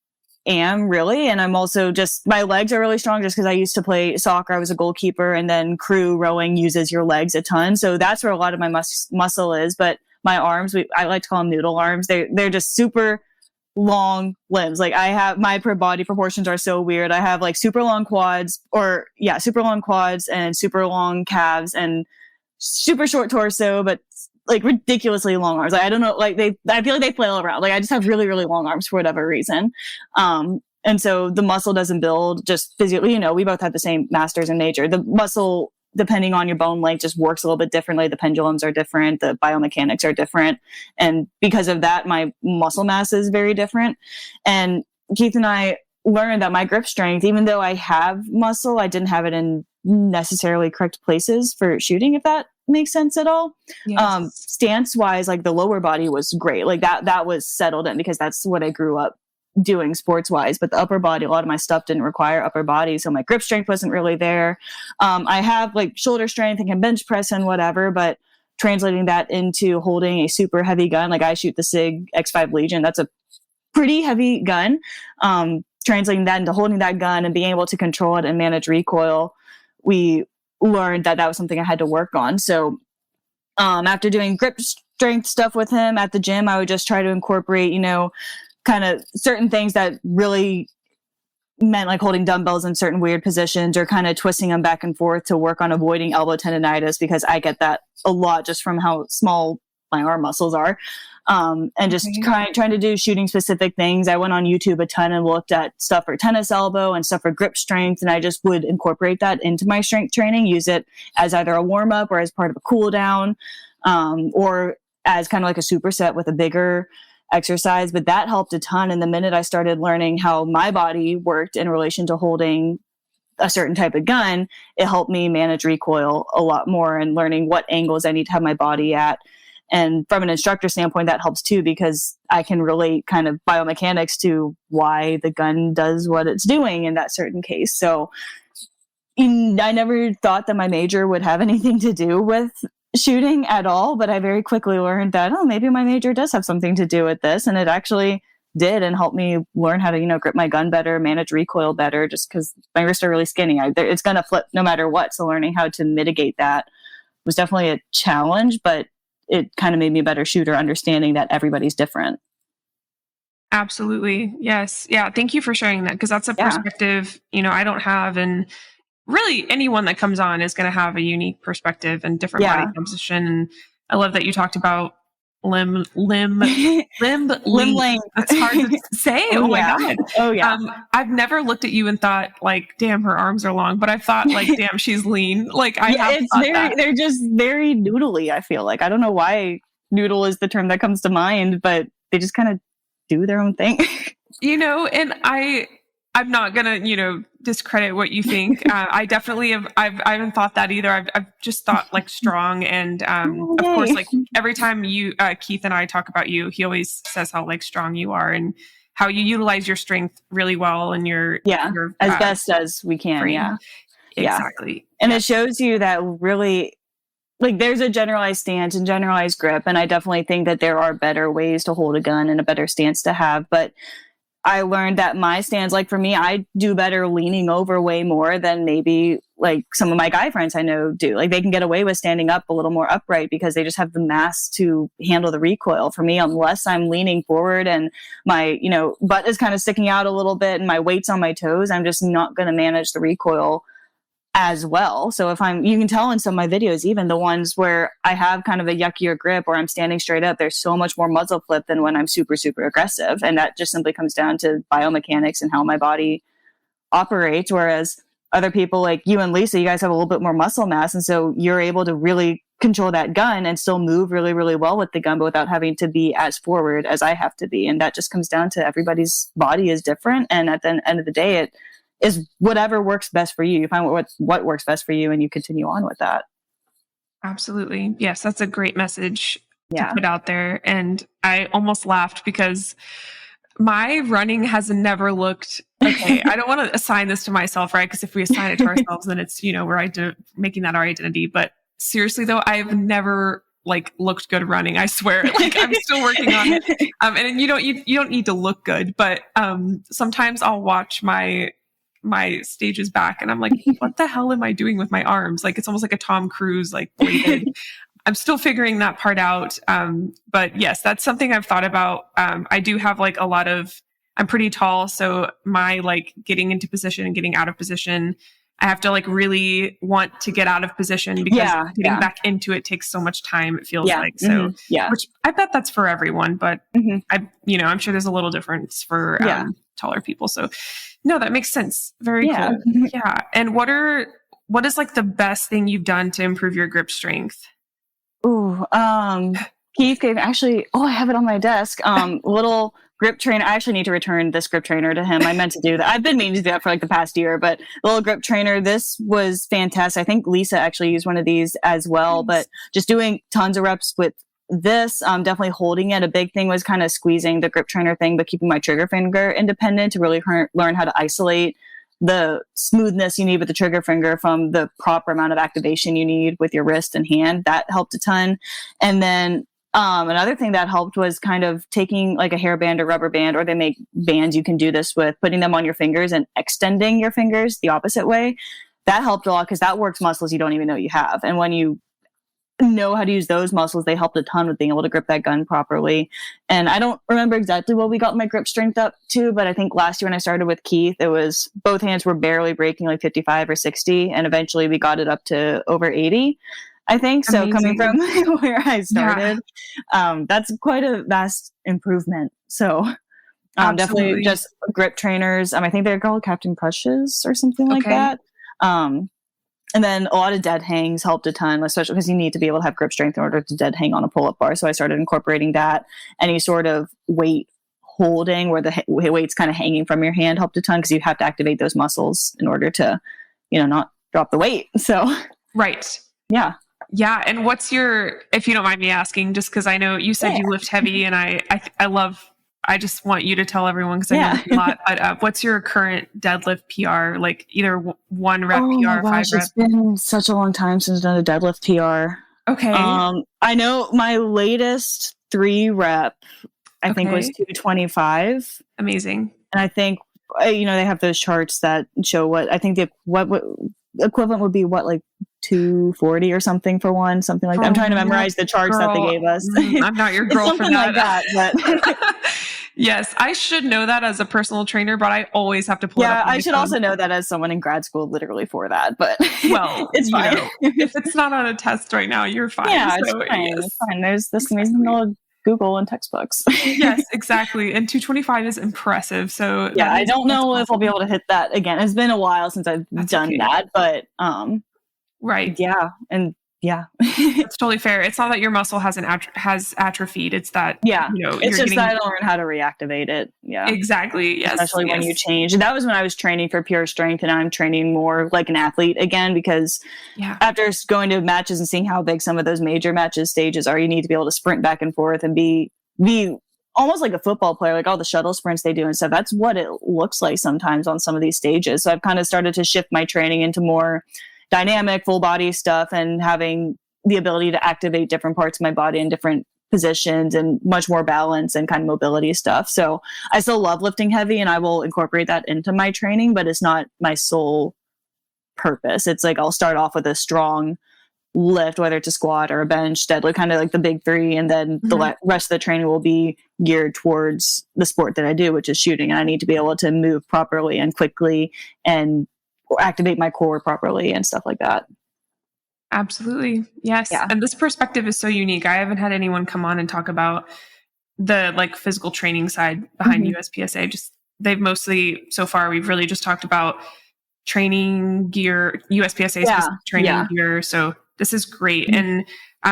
am, really. And I'm also my legs are really strong, just because I used to play soccer. I was a goalkeeper, and then crew rowing uses your legs a ton. So that's where a lot of my muscle is. But my arms, I like to call them noodle arms. They're just super long limbs. Like my body proportions are so weird. I have like super long quads and super long calves and super short torso, but like ridiculously long arms. Like, I don't know, like I feel like they flail around. Like I just have really, really long arms for whatever reason. And so the muscle doesn't build just physically, we both have the same masters in nature. The muscle depending on your bone length, just works a little bit differently. The pendulums are different. The biomechanics are different. And because of that, my muscle mass is very different. And Keith and I learned that my grip strength, even though I have muscle, I didn't have it in necessarily correct places for shooting, if that makes sense at all. Yes. Stance wise, like the lower body was great. Like that was settled in because that's what I grew up doing sports wise. But the upper body, a lot of my stuff didn't require upper body. So my grip strength wasn't really there. I have like shoulder strength and can bench press and whatever, but translating that into holding a super heavy gun, like I shoot the SIG X5 Legion, that's a pretty heavy gun. Translating that into holding that gun and being able to control it and manage recoil, we learned that was something I had to work on. So after doing grip strength stuff with him at the gym, I would just try to incorporate, kind of certain things that really meant like holding dumbbells in certain weird positions or kind of twisting them back and forth to work on avoiding elbow tendonitis, because I get that a lot just from how small my arm muscles are. And just trying to do shooting specific things. I went on YouTube a ton and looked at stuff for tennis elbow and stuff for grip strength. And I just would incorporate that into my strength training, use it as either a warm up or as part of a cool down, or as kind of like a superset with a bigger exercise. But that helped a ton. And the minute I started learning how my body worked in relation to holding a certain type of gun, it helped me manage recoil a lot more and learning what angles I need to have my body at. And from an instructor standpoint, that helps too, because I can relate kind of biomechanics to why the gun does what it's doing in that certain case. So I never thought that my major would have anything to do with shooting at all, but I very quickly learned that, maybe my major does have something to do with this. And it actually did, and helped me learn how to, grip my gun better, manage recoil better, just because my wrists are really skinny. It's going to flip no matter what. So learning how to mitigate that was definitely a challenge, but it kind of made me a better shooter, understanding that everybody's different. Absolutely. Yes. Yeah. Thank you for sharing that, because that's a perspective, I don't have, and really anyone that comes on is going to have a unique perspective and different body composition. And I love that you talked about limb length. That's hard to say. Oh my God. Oh yeah. I've never looked at you and thought like, damn, her arms are long, but I thought like, damn, she's lean. Like they're just very noodly. I feel like, I don't know why noodle is the term that comes to mind, but they just kind of do their own thing. And I'm not gonna, discredit what you think. I definitely have. I haven't thought that either. I've just thought like strong, and of course, like every time Keith and I talk about you, he always says how like strong you are and how you utilize your strength really well, and your as best as we can. Frame. Yeah, exactly. And it shows you that really, like, there's a generalized stance and generalized grip, and I definitely think that there are better ways to hold a gun and a better stance to have, but I learned that my stance, like for me, I do better leaning over way more than maybe like some of my guy friends I know do. Like they can get away with standing up a little more upright because they just have the mass to handle the recoil. For me, unless I'm leaning forward and my, butt is kind of sticking out a little bit and my weight's on my toes, I'm just not going to manage the recoil as well. So you can tell in some of my videos, even the ones where I have kind of a yuckier grip or I'm standing straight up, there's so much more muzzle flip than when I'm super, super aggressive. And that just simply comes down to biomechanics and how my body operates. Whereas other people like you and Lisa, you guys have a little bit more muscle mass. And so you're able to really control that gun and still move really, really well with the gun, but without having to be as forward as I have to be. And that just comes down to everybody's body is different. And at the end of the day, it is whatever works best for you. You find what works best for you and you continue on with that. Absolutely. Yes, that's a great message to put out there. And I almost laughed because my running has never looked okay. I don't want to assign this to myself, right? Because if we assign it to ourselves, then it's, we're making that our identity. But seriously though, I've never like looked good running. I swear, like I'm still working on it. And you don't need to look good, but sometimes I'll watch my stages back and I'm like, what the hell am I doing with my arms? Like, it's almost like a Tom Cruise, like bladed. I'm still figuring that part out. But yes, that's something I've thought about. I do have like I'm pretty tall. So my like getting into position and getting out of position, I have to like really want to get out of position because getting back into it takes so much time. It feels like, so, which I bet that's for everyone, but I'm sure there's a little difference for taller people. So no, that makes sense. Very cool. Yeah. And what are what is like the best thing you've done to improve your grip strength? Ooh, Keith gave actually, I have it on my desk. Little grip trainer. I actually need to return this grip trainer to him. I meant to do that. I've been meaning to do that for like the past year, but little grip trainer, this was fantastic. I think Lisa actually used one of these as well, but just doing tons of reps with this, definitely holding it. A big thing was kind of squeezing the grip trainer thing, but keeping my trigger finger independent to really learn how to isolate the smoothness you need with the trigger finger from the proper amount of activation you need with your wrist and hand. That helped a ton. And then another thing that helped was kind of taking like a hairband or rubber band, or they make bands you can do this with, putting them on your fingers and extending your fingers the opposite way. That helped a lot because that works muscles you don't even know you have. And when you know how to use those muscles, they helped a ton with being able to grip that gun properly. And I don't remember exactly what we got my grip strength up to, but I think last year when I started with Keith, it was both hands were barely breaking, like 55 or 60, and eventually we got it up to over 80, I think. So coming from where I started, that's quite a vast improvement. So definitely just grip trainers. I think they're called Captain Crushes or something like that. And then a lot of dead hangs helped a ton, especially because you need to be able to have grip strength in order to dead hang on a pull-up bar. So I started incorporating that. Any sort of weight holding where the weight's kind of hanging from your hand helped a ton because you have to activate those muscles in order to, not drop the weight. So, right. Yeah. Yeah. And what's your, if you don't mind me asking, just because I know you said you lift heavy, and I just want you to tell everyone because I know a lot. But what's your current deadlift PR? Like either 1 rep PR, 5 reps? It's been such a long time since I've done a deadlift PR. Okay. I know my latest 3 rep, I think was 225. Amazing. And I think, they have those charts that show what I think what equivalent would be like 240 or something for one, something like that. I'm trying to memorize the charts that they gave us. I'm not your girl for that. Like that, but yes, I should know that as a personal trainer, but I always have to pull it up. Yeah, I should also know that as someone in grad school literally for that, but well, it's fine. If it's not on a test right now, you're fine. Yeah, it's fine. Yes. It's fine. There's this amazing little Google and textbooks. Yes, exactly. And 225 is impressive. So yeah, I don't know if I'll be able to hit that again. It's been a while since I've done that, but right. Yeah. And yeah, it's totally fair. It's not that your muscle has atrophied. It's that, it's just that I don't learn how to reactivate it. Yeah, exactly. Yes. Especially when you change. And that was when I was training for pure strength, and I'm training more like an athlete again, because after going to matches and seeing how big some of those major matches stages are, you need to be able to sprint back and forth and be almost like a football player, like all the shuttle sprints they do and stuff. That's what it looks like sometimes on some of these stages. So I've kind of started to shift my training into more dynamic full body stuff and having the ability to activate different parts of my body in different positions and much more balance and kind of mobility stuff. So I still love lifting heavy, and I will incorporate that into my training, but it's not my sole purpose. It's like I'll start off with a strong lift, whether it's a squat or a bench, deadlift, kind of like the big 3, and then the rest of the training will be geared towards the sport that I do, which is shooting. And I need to be able to move properly and quickly and activate my core properly and stuff like that. Absolutely. Yes. Yeah. And this perspective is so unique. I haven't had anyone come on and talk about the physical training side behind USPSA. Just they've mostly so far, we've really just talked about training gear, USPSA specific training gear. So this is great. And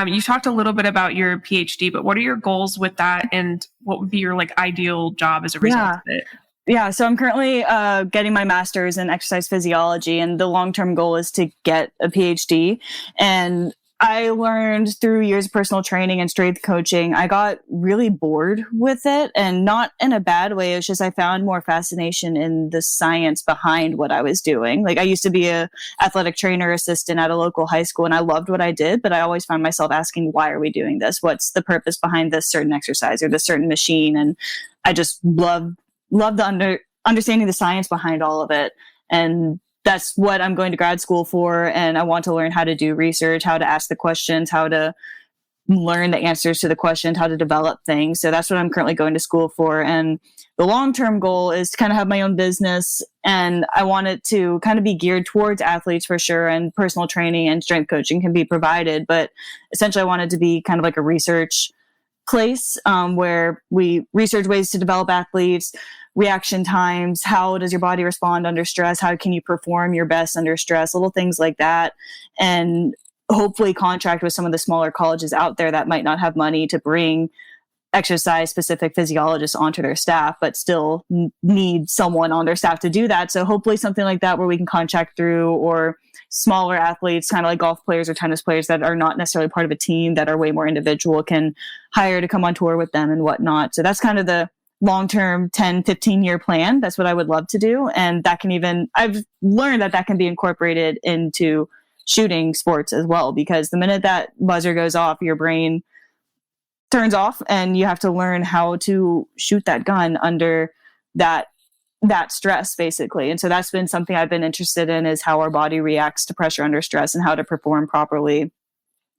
you talked a little bit about your PhD, but what are your goals with that? And what would be your ideal job as a result of it? Yeah, so I'm currently getting my master's in exercise physiology, and the long-term goal is to get a PhD. And I learned through years of personal training and strength coaching, I got really bored with it, and not in a bad way. It's just I found more fascination in the science behind what I was doing. I used to be a athletic trainer assistant at a local high school, and I loved what I did, but I always found myself asking, why are we doing this? What's the purpose behind this certain exercise or this certain machine? And I just love the understanding the science behind all of it. And that's what I'm going to grad school for. And I want to learn how to do research, how to ask the questions, how to learn the answers to the questions, how to develop things. So that's what I'm currently going to school for. And the long-term goal is to kind of have my own business. And I want it to kind of be geared towards athletes for sure. And personal training and strength coaching can be provided. But essentially I want it to be kind of like a research place where we research ways to develop athletes, reaction times, how does your body respond under stress, how can you perform your best under stress, little things like that. And hopefully contract with some of the smaller colleges out there that might not have money to bring exercise specific physiologists onto their staff, but still need someone on their staff to do that. So hopefully something like that where we can contract through, or smaller athletes, kind of like golf players or tennis players that are not necessarily part of a team, that are way more individual, can hire to come on tour with them and whatnot. So that's kind of the long-term 10, 15-year plan. That's what I would love to do. And that can even, I've learned that can be incorporated into shooting sports as well, because the minute that buzzer goes off, your brain turns off and you have to learn how to shoot that gun under that stress, basically. And so that's been something I've been interested in, is how our body reacts to pressure under stress and how to perform properly.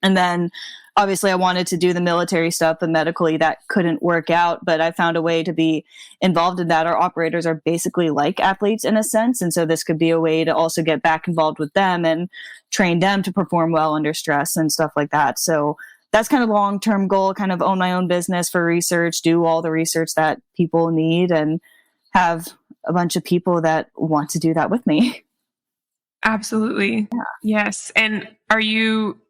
And then obviously I wanted to do the military stuff, but medically that couldn't work out, but I found a way to be involved in that. Our operators are basically like athletes in a sense. And so this could be a way to also get back involved with them and train them to perform well under stress and stuff like that. So that's kind of a long-term goal, kind of own my own business for research, do all the research that people need, and have a bunch of people that want to do that with me. Absolutely. Yeah. Yes. And are you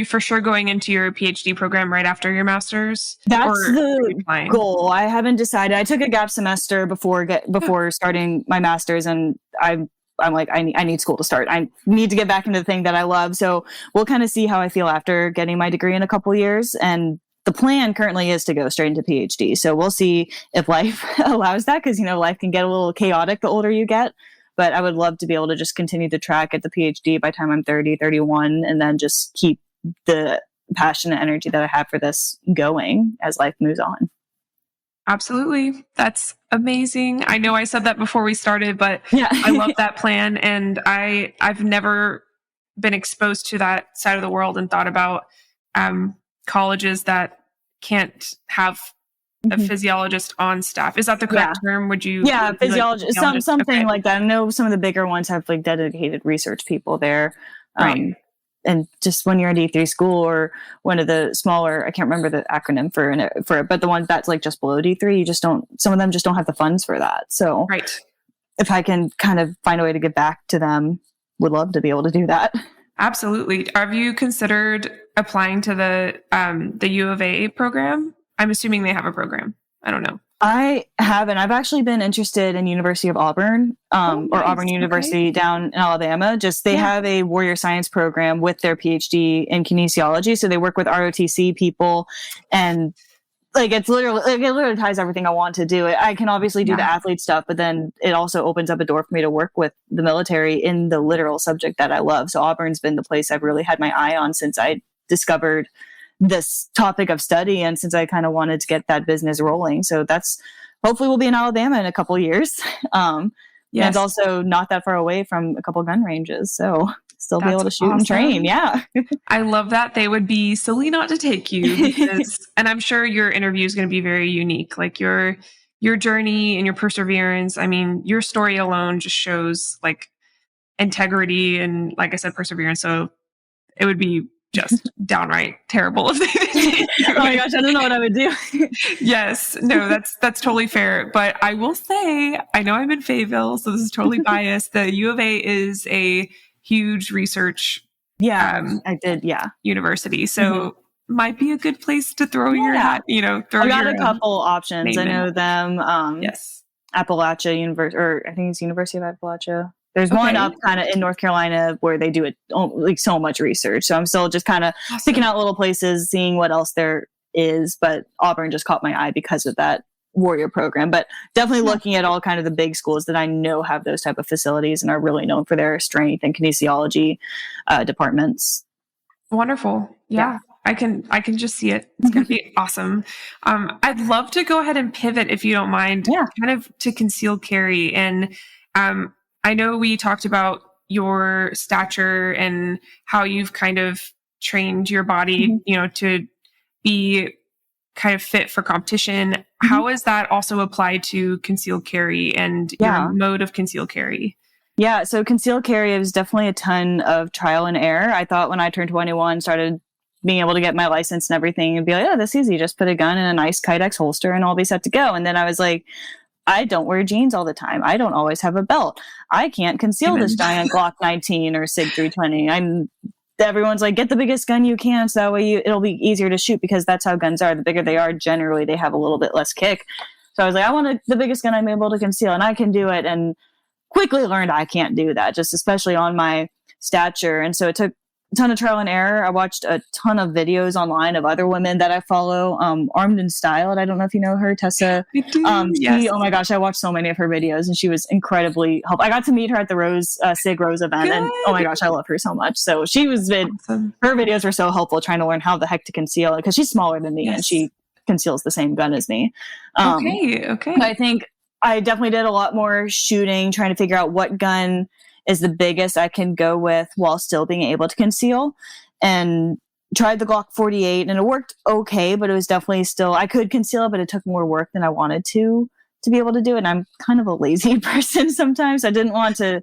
for sure going into your PhD program right after your master's? That's the goal. I haven't decided. I took a gap semester before starting my master's, and I'm like, I need school to start. I need to get back into the thing that I love. So we'll kind of see how I feel after getting my degree in a couple years. And the plan currently is to go straight into PhD. So we'll see if life allows that, because, life can get a little chaotic the older you get. But I would love to be able to just continue to track at the PhD by the time I'm 30, 31, and then just keep the passion and energy that I have for this going as life moves on. Absolutely. That's amazing. I know I said that before we started, but yeah. I love that plan. And I've never been exposed to that side of the world and thought about colleges that can't have a physiologist on staff. Is that the correct term? Would you? Yeah, physiologist, something like that. I know some of the bigger ones have like dedicated research people there. Right. And just when you're in D3 school, or one of the smaller, I can't remember the acronym for it, but the one that's like just below D3, some of them just don't have the funds for that. So right. If I can kind of find a way to get back to them, would love to be able to do that. Absolutely. Have you considered applying to the U of A program? I'm assuming they have a program. I don't know. I haven't. I've actually been interested in University of Auburn, nice. Or Auburn University down in Alabama. They have a warrior science program with their PhD in kinesiology. So they work with ROTC people, and it literally ties everything I want to do. I can obviously do the athlete stuff, but then it also opens up a door for me to work with the military in the literal subject that I love. So Auburn's been the place I've really had my eye on since I discovered this topic of study, and since I kind of wanted to get that business rolling. So that's hopefully we'll be in Alabama in a couple years. And it's also not that far away from a couple gun ranges. So still be able to shoot and train. Yeah. I love that. They would be silly not to take you because, and I'm sure your interview is going to be very unique. Like your journey and your perseverance. I mean, your story alone just shows like integrity and, like I said, perseverance. So it would be just downright terrible if they didn't. Oh my gosh, I don't know what I would do. Yes, no, that's totally fair. But I will say, I know I'm in Fayetteville, so this is totally biased. The U of A is a huge research university. So might be a good place to throw your hat, I got a couple options. I know them. Yes. Appalachia University, or I think it's University of Appalachia. There's one up kind of in North Carolina where they do it like so much research. So I'm still just kind of picking out little places, seeing what else there is. But Auburn just caught my eye because of that warrior program. But definitely looking at all kind of the big schools that I know have those type of facilities and are really known for their strength and kinesiology departments. Wonderful. Yeah. I can just see it. It's going to be awesome. I'd love to go ahead and pivot, if you don't mind, kind of to concealed carry. And I know we talked about your stature and how you've kind of trained your body, to be kind of fit for competition. How is that also applied to concealed carry and your mode of concealed carry? Yeah, so concealed carry was definitely a ton of trial and error. I thought when I turned 21, started being able to get my license and everything and be like, oh, this is easy. Just put a gun in a nice Kydex holster and I'll be set to go. And then I was like, I don't wear jeans all the time. I don't always have a belt. I can't conceal this giant Glock 19 or SIG 320. Everyone's like, get the biggest gun you can, so that way it'll be easier to shoot, because that's how guns are. The bigger they are, generally they have a little bit less kick. So I was like, I want the biggest gun I'm able to conceal, and I can do it. And quickly learned I can't do that, just especially on my stature. And so it took a ton of trial and error. I watched a ton of videos online of other women that I follow, Armed and Styled. I don't know if you know her, Tessa. I do, yes. Oh my gosh, I watched so many of her videos, and she was incredibly helpful. I got to meet her at the SIG Rose event, Good. and oh my gosh, I love her so much. So awesome. Her videos were so helpful trying to learn how the heck to conceal it, because she's smaller than me, yes. And she conceals the same gun as me. Okay. I think I definitely did a lot more shooting, trying to figure out what gun is the biggest I can go with while still being able to conceal, and tried the Glock 48, and it worked okay, but it was definitely still, I could conceal it, but it took more work than I wanted to be able to do it. And I'm kind of a lazy person sometimes. I didn't want to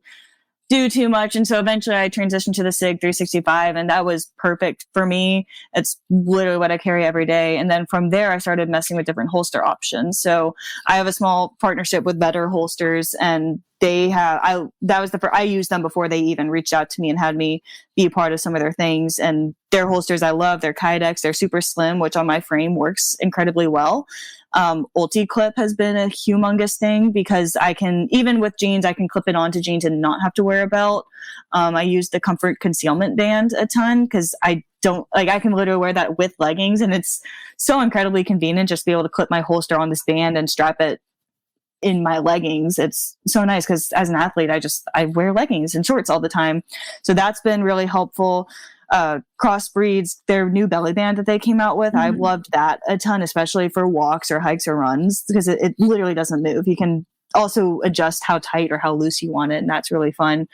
do too much. And so eventually I transitioned to the SIG 365, and that was perfect for me. It's literally what I carry every day. And then from there, I started messing with different holster options. So I have a small partnership with Better Holsters, and I used them before they even reached out to me and had me be a part of some of their things. And their holsters I love. They're Kydex. They're super slim, which on my frame works incredibly well. Ulti-Clip has been a humongous thing, because even with jeans, I can clip it onto jeans and not have to wear a belt. I use the Comfort Concealment Band a ton, because I can literally wear that with leggings, and it's so incredibly convenient just to be able to clip my holster on this band and strap it in my leggings. It's so nice, because as an athlete, I wear leggings and shorts all the time. So that's been really helpful. Crossbreeds, their new belly band that they came out with, I've loved that a ton, especially for walks or hikes or runs, because it literally doesn't move. You can also adjust how tight or how loose you want it, and that's really fun.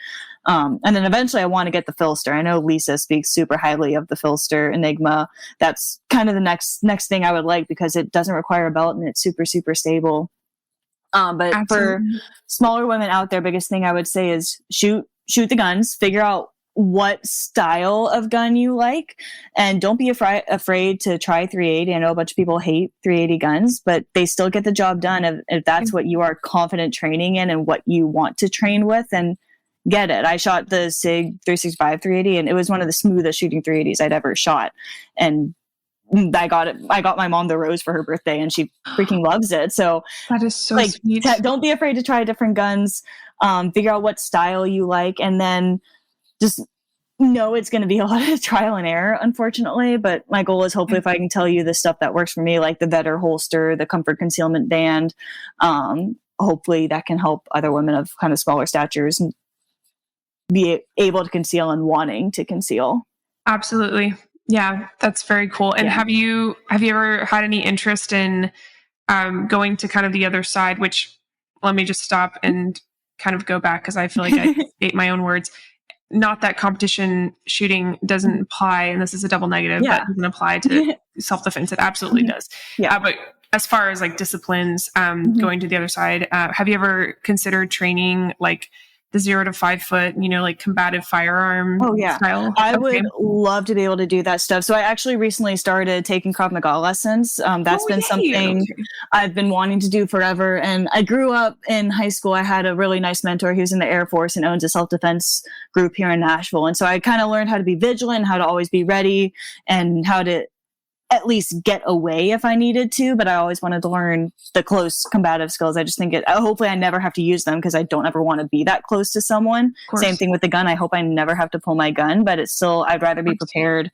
And then eventually I want to get the Filster. I know Lisa speaks super highly of the Filster Enigma. That's kind of the next thing I would like, because it doesn't require a belt and it's super, super stable. But absolutely. For smaller women out there, biggest thing I would say is shoot the guns, figure out what style of gun you like, and don't be afraid to try 380. I know a bunch of people hate 380 guns, but they still get the job done if that's what you are confident training in and what you want to train with, and get it. I shot the SIG 365 380, and it was one of the smoothest shooting 380s I'd ever shot. And I got my mom the Rose for her birthday, and she freaking loves it. So that is so sweet. Don't be afraid to try different guns. Figure out what style you like, and then just know it's going to be a lot of trial and error, unfortunately. But my goal is hopefully if I can tell you the stuff that works for me, like the Better holster, the Comfort Concealment Band, hopefully that can help other women of kind of smaller statures be able to conceal and wanting to conceal. Absolutely. Yeah, that's very cool. And have you ever had any interest in going to kind of the other side, which let me just stop and kind of go back, because I feel like I ate my own words. Not that competition shooting doesn't apply, and this is a double negative, that doesn't apply to self-defense. It absolutely does. Yeah. But as far as like disciplines, going to the other side, have you ever considered training like the 0 to 5 foot, like combative firearm style? I would love to be able to do that stuff. So I actually recently started taking Krav Maga lessons. That's been something I've been wanting to do forever. And I grew up in high school. I had a really nice mentor who's in the Air Force and owns a self-defense group here in Nashville. And so I kind of learned how to be vigilant, how to always be ready, and how to at least get away if I needed to, but I always wanted to learn the close combative skills. I just think hopefully I never have to use them, because I don't ever want to be that close to someone. Same thing with the gun. I hope I never have to pull my gun, but it's still, I'd rather be prepared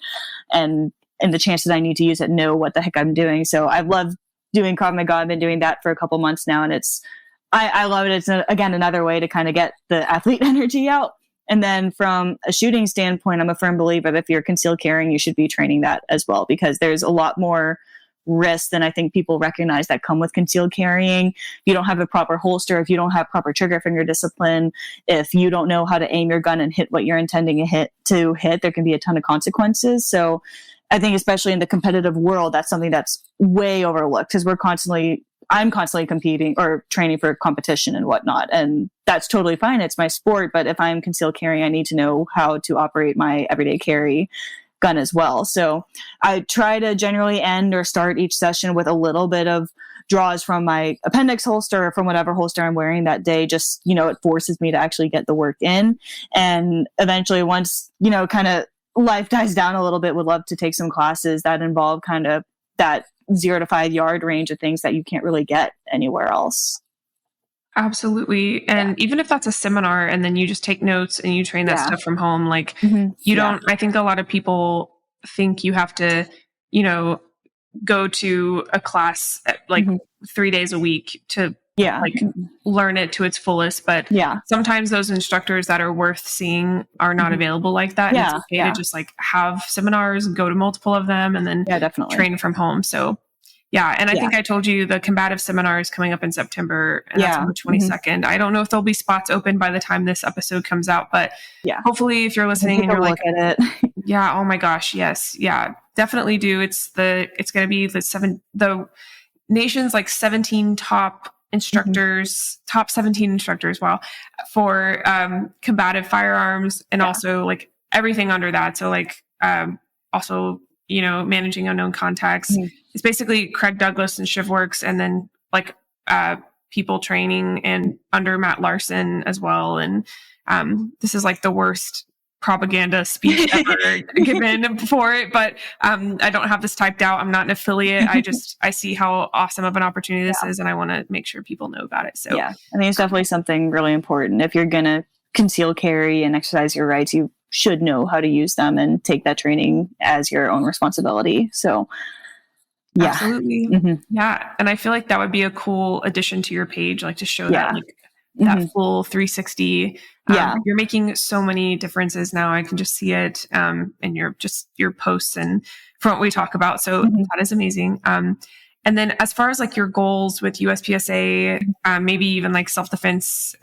and the chances I need to use it, know what the heck I'm doing. So I love doing Krav Maga. I've been doing that for a couple months now, and I love it. It's again, another way to kind of get the athlete energy out. And then from a shooting standpoint, I'm a firm believer that if you're concealed carrying, you should be training that as well, because there's a lot more risks than I think people recognize that come with concealed carrying. If you don't have a proper holster, if you don't have proper trigger finger discipline, if you don't know how to aim your gun and hit what you're intending to hit, there can be a ton of consequences. So I think especially in the competitive world, that's something that's way overlooked, because I'm constantly competing or training for competition and whatnot. And that's totally fine. It's my sport. But if I'm concealed carrying, I need to know how to operate my everyday carry gun as well. So I try to generally end or start each session with a little bit of draws from my appendix holster or from whatever holster I'm wearing that day. Just, it forces me to actually get the work in. And eventually once, kind of life dies down a little bit, would love to take some classes that involve kind of that 0 to 5 yard range of things that you can't really get anywhere else. Absolutely. And even if that's a seminar and then you just take notes and you train that stuff from home, like you don't, I think a lot of people think you have to, go to a class like 3 days a week to learn it to its fullest. But sometimes those instructors that are worth seeing are not available like that. And it's okay to just like have seminars, go to multiple of them, and then train from home. So and I think I told you the combative seminar is coming up in September, and that's on the 22nd. I don't know if there'll be spots open by the time this episode comes out, but hopefully if you're listening and you're like, at it. oh my gosh, yes, definitely do. It's going to be the nation's like 17 top instructors, top 17 instructors, for combative firearms, and also like everything under that. So like also, managing unknown contacts. It's basically Craig Douglas and ShivWorks, and then like people training and under Matt Larson as well. And this is like the worst propaganda speech ever given for it, but I don't have this typed out. I'm not an affiliate. I see how awesome of an opportunity this is, and I want to make sure people know about it. So I think it's definitely something really important. If you're gonna conceal carry and exercise your rights, you should know how to use them and take that training as your own responsibility. So absolutely. And I feel like that would be a cool addition to your page, like to show that like that full 360. You're making so many differences now. I can just see it in your posts and from what we talk about. So that is amazing. And then as far as like your goals with USPSA, maybe even like self-defense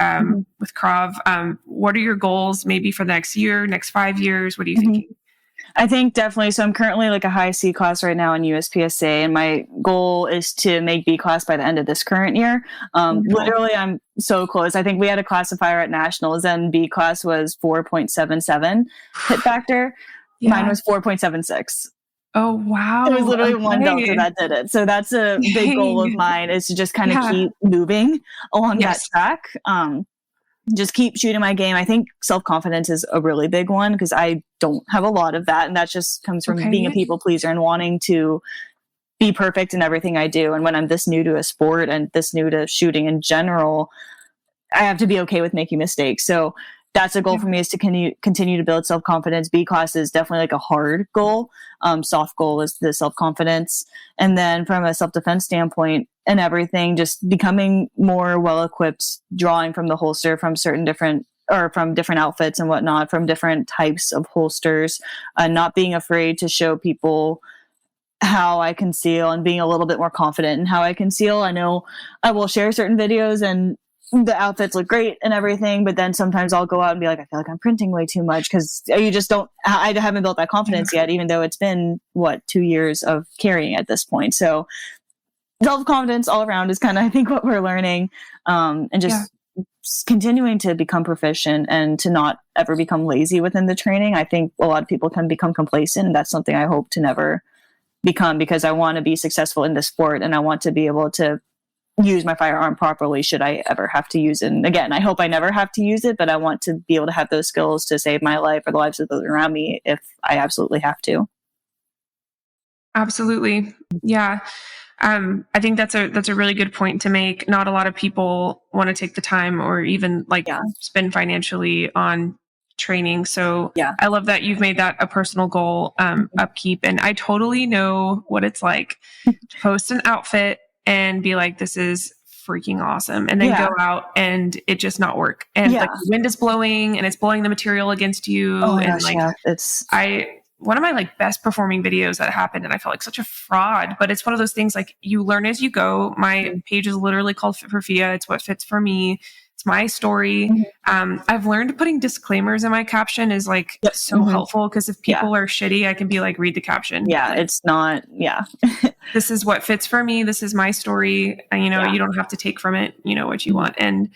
with Krav, what are your goals maybe for the next year, next 5 years? What are you thinking? I think definitely. So I'm currently like a high C class right now in USPSA, and my goal is to make B class by the end of this current year. Literally, I'm so close. I think we had a classifier at nationals, and B class was 4.77 hit factor. Mine was 4.76. Oh, wow. It was literally one delta that did it. So that's a big goal of mine, is to just kind of keep moving along that track. Just keep shooting my game. I think self-confidence is a really big one, because I don't have a lot of that. And that just comes from being a people pleaser and wanting to be perfect in everything I do. And when I'm this new to a sport and this new to shooting in general, I have to be okay with making mistakes. So that's a goal for me, is to continue to build self-confidence. B class is definitely like a hard goal. Soft goal is the self-confidence. And then from a self-defense standpoint and everything, just becoming more well-equipped, drawing from the holster from different outfits and whatnot, from different types of holsters, not being afraid to show people how I conceal, and being a little bit more confident in how I conceal. I know I will share certain videos and the outfits look great and everything, but then sometimes I'll go out and be like, I feel like I'm printing way too much, because I haven't built that confidence yet, even though it's been 2 years of carrying at this point. So self-confidence all around is kind of, I think, what we're learning, and just continuing to become proficient and to not ever become lazy within the training. I think a lot of people can become complacent, and that's something I hope to never become, because I want to be successful in the sport, and I want to be able to use my firearm properly should I ever have to use it. And again, I hope I never have to use it, but I want to be able to have those skills to save my life or the lives of those around me if I absolutely have to. Absolutely. Yeah. I think that's a really good point to make. Not a lot of people want to take the time or even spend financially on training. So I love that you've made that a personal goal, upkeep. And I totally know what it's like to post an outfit and be like, this is freaking awesome. And then go out and it just not work. And like the wind is blowing and it's blowing the material against you. Oh, and gosh, one of my like best performing videos that happened, and I felt like such a fraud, but it's one of those things like you learn as you go. My page is literally called Fit for Fia. It's what fits for me. It's my story. I've learned putting disclaimers in my caption is like so helpful, because if people are shitty, I can be like, read the caption. It's not, this is what fits for me. This is my story. And, you don't have to take from it, what you want. And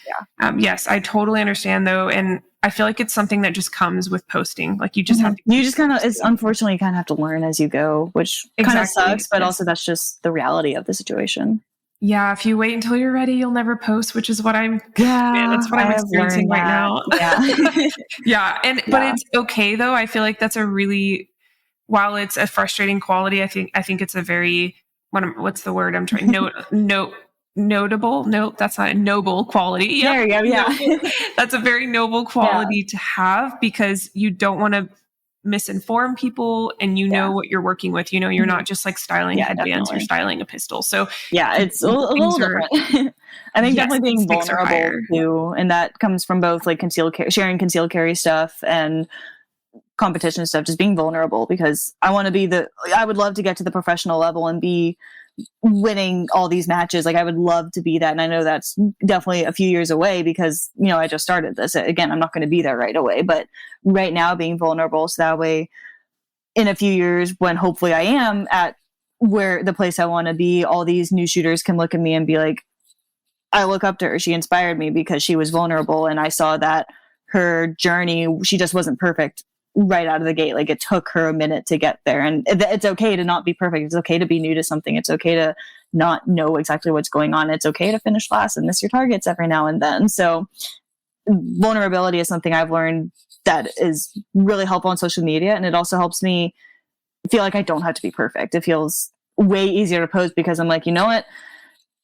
yes, I totally understand though. And I feel like it's something that just comes with posting. Like you just have to. You just kind of, it's unfortunately you kind of have to learn as you go, which kind of sucks, but also that's just the reality of the situation. Yeah, if you wait until you're ready, you'll never post, which is what I'm that's what I'm I've experiencing learned right that. now. Yeah. Yeah. But Yeah. it's okay though. I feel like that's a really, while it's a frustrating quality, I think it's a very, what's the word I'm trying, notable. No, that's not a noble quality. Yep. There you go. Yeah. Noble. That's a very noble quality to have, because you don't want to misinform people, and you know what you're working with. You know, you're not just like styling headbands, you're styling a pistol. So yeah, it's a little different. I think definitely being vulnerable too, and that comes from both like sharing concealed carry stuff and competition stuff, just being vulnerable, because I would love to get to the professional level and be winning all these matches. Like I would love to be that. And I know that's definitely a few years away, because, you know, I just started this. Again, I'm not going to be there right away, but right now being vulnerable, so that way in a few years, when hopefully I am at where the place I want to be, all these new shooters can look at me and be like, I look up to her. She inspired me because she was vulnerable. And I saw that her journey, she just wasn't perfect right out of the gate. Like it took her a minute to get there, and it's okay to not be perfect. It's okay to be new to something. It's okay to not know exactly what's going on. It's okay to finish last and miss your targets every now and then. So vulnerability is something I've learned that is really helpful on social media, and it also helps me feel like I don't have to be perfect. It feels way easier to post because I'm like, you know what,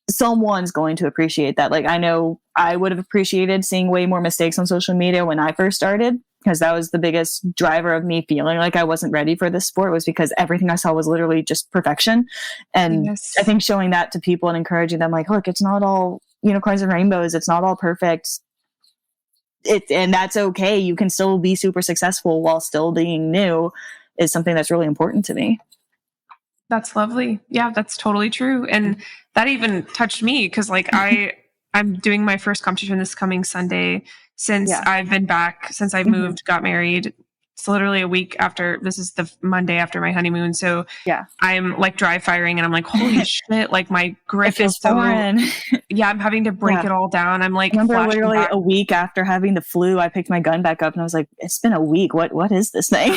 someone's going to appreciate that. Like I know I would have appreciated seeing way more mistakes on social media when I first started, because that was the biggest driver of me feeling like I wasn't ready for this sport, was because everything I saw was literally just perfection. And I think showing that to people and encouraging them, like, look, it's not all unicorns and rainbows. It's not all perfect. And that's okay. You can still be super successful while still being new, is something that's really important to me. That's lovely. Yeah, that's totally true. And that even touched me, because like I'm doing my first competition this coming Sunday since I've been back, since I moved, got married. It's literally a week after, this is the Monday after my honeymoon. So I'm like dry firing, and I'm like, holy shit, like my grip is so foreign. Yeah, I'm having to break it all down. I'm like, I remember literally a week after having the flu, I picked my gun back up and I was like, it's been a week. What is this thing?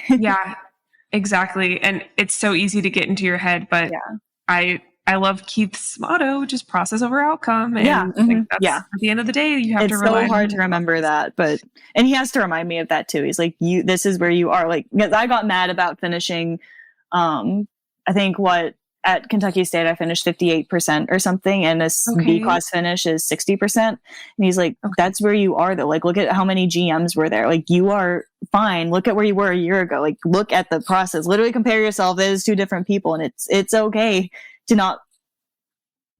Yeah, exactly. And it's so easy to get into your head, but I love Keith's motto, which is process over outcome. And at the end of the day, you have to rely on. It's so hard to remember that, and he has to remind me of that too. He's like, this is where you are. Like, because I got mad about finishing, I think at Kentucky State, I finished 58% or something, and this B class finish is 60%. And he's like, that's where you are though. Like, look at how many GMs were there. Like, you are fine. Look at where you were a year ago. Like, look at the process. Literally compare yourself. There's two different people, and it's okay to not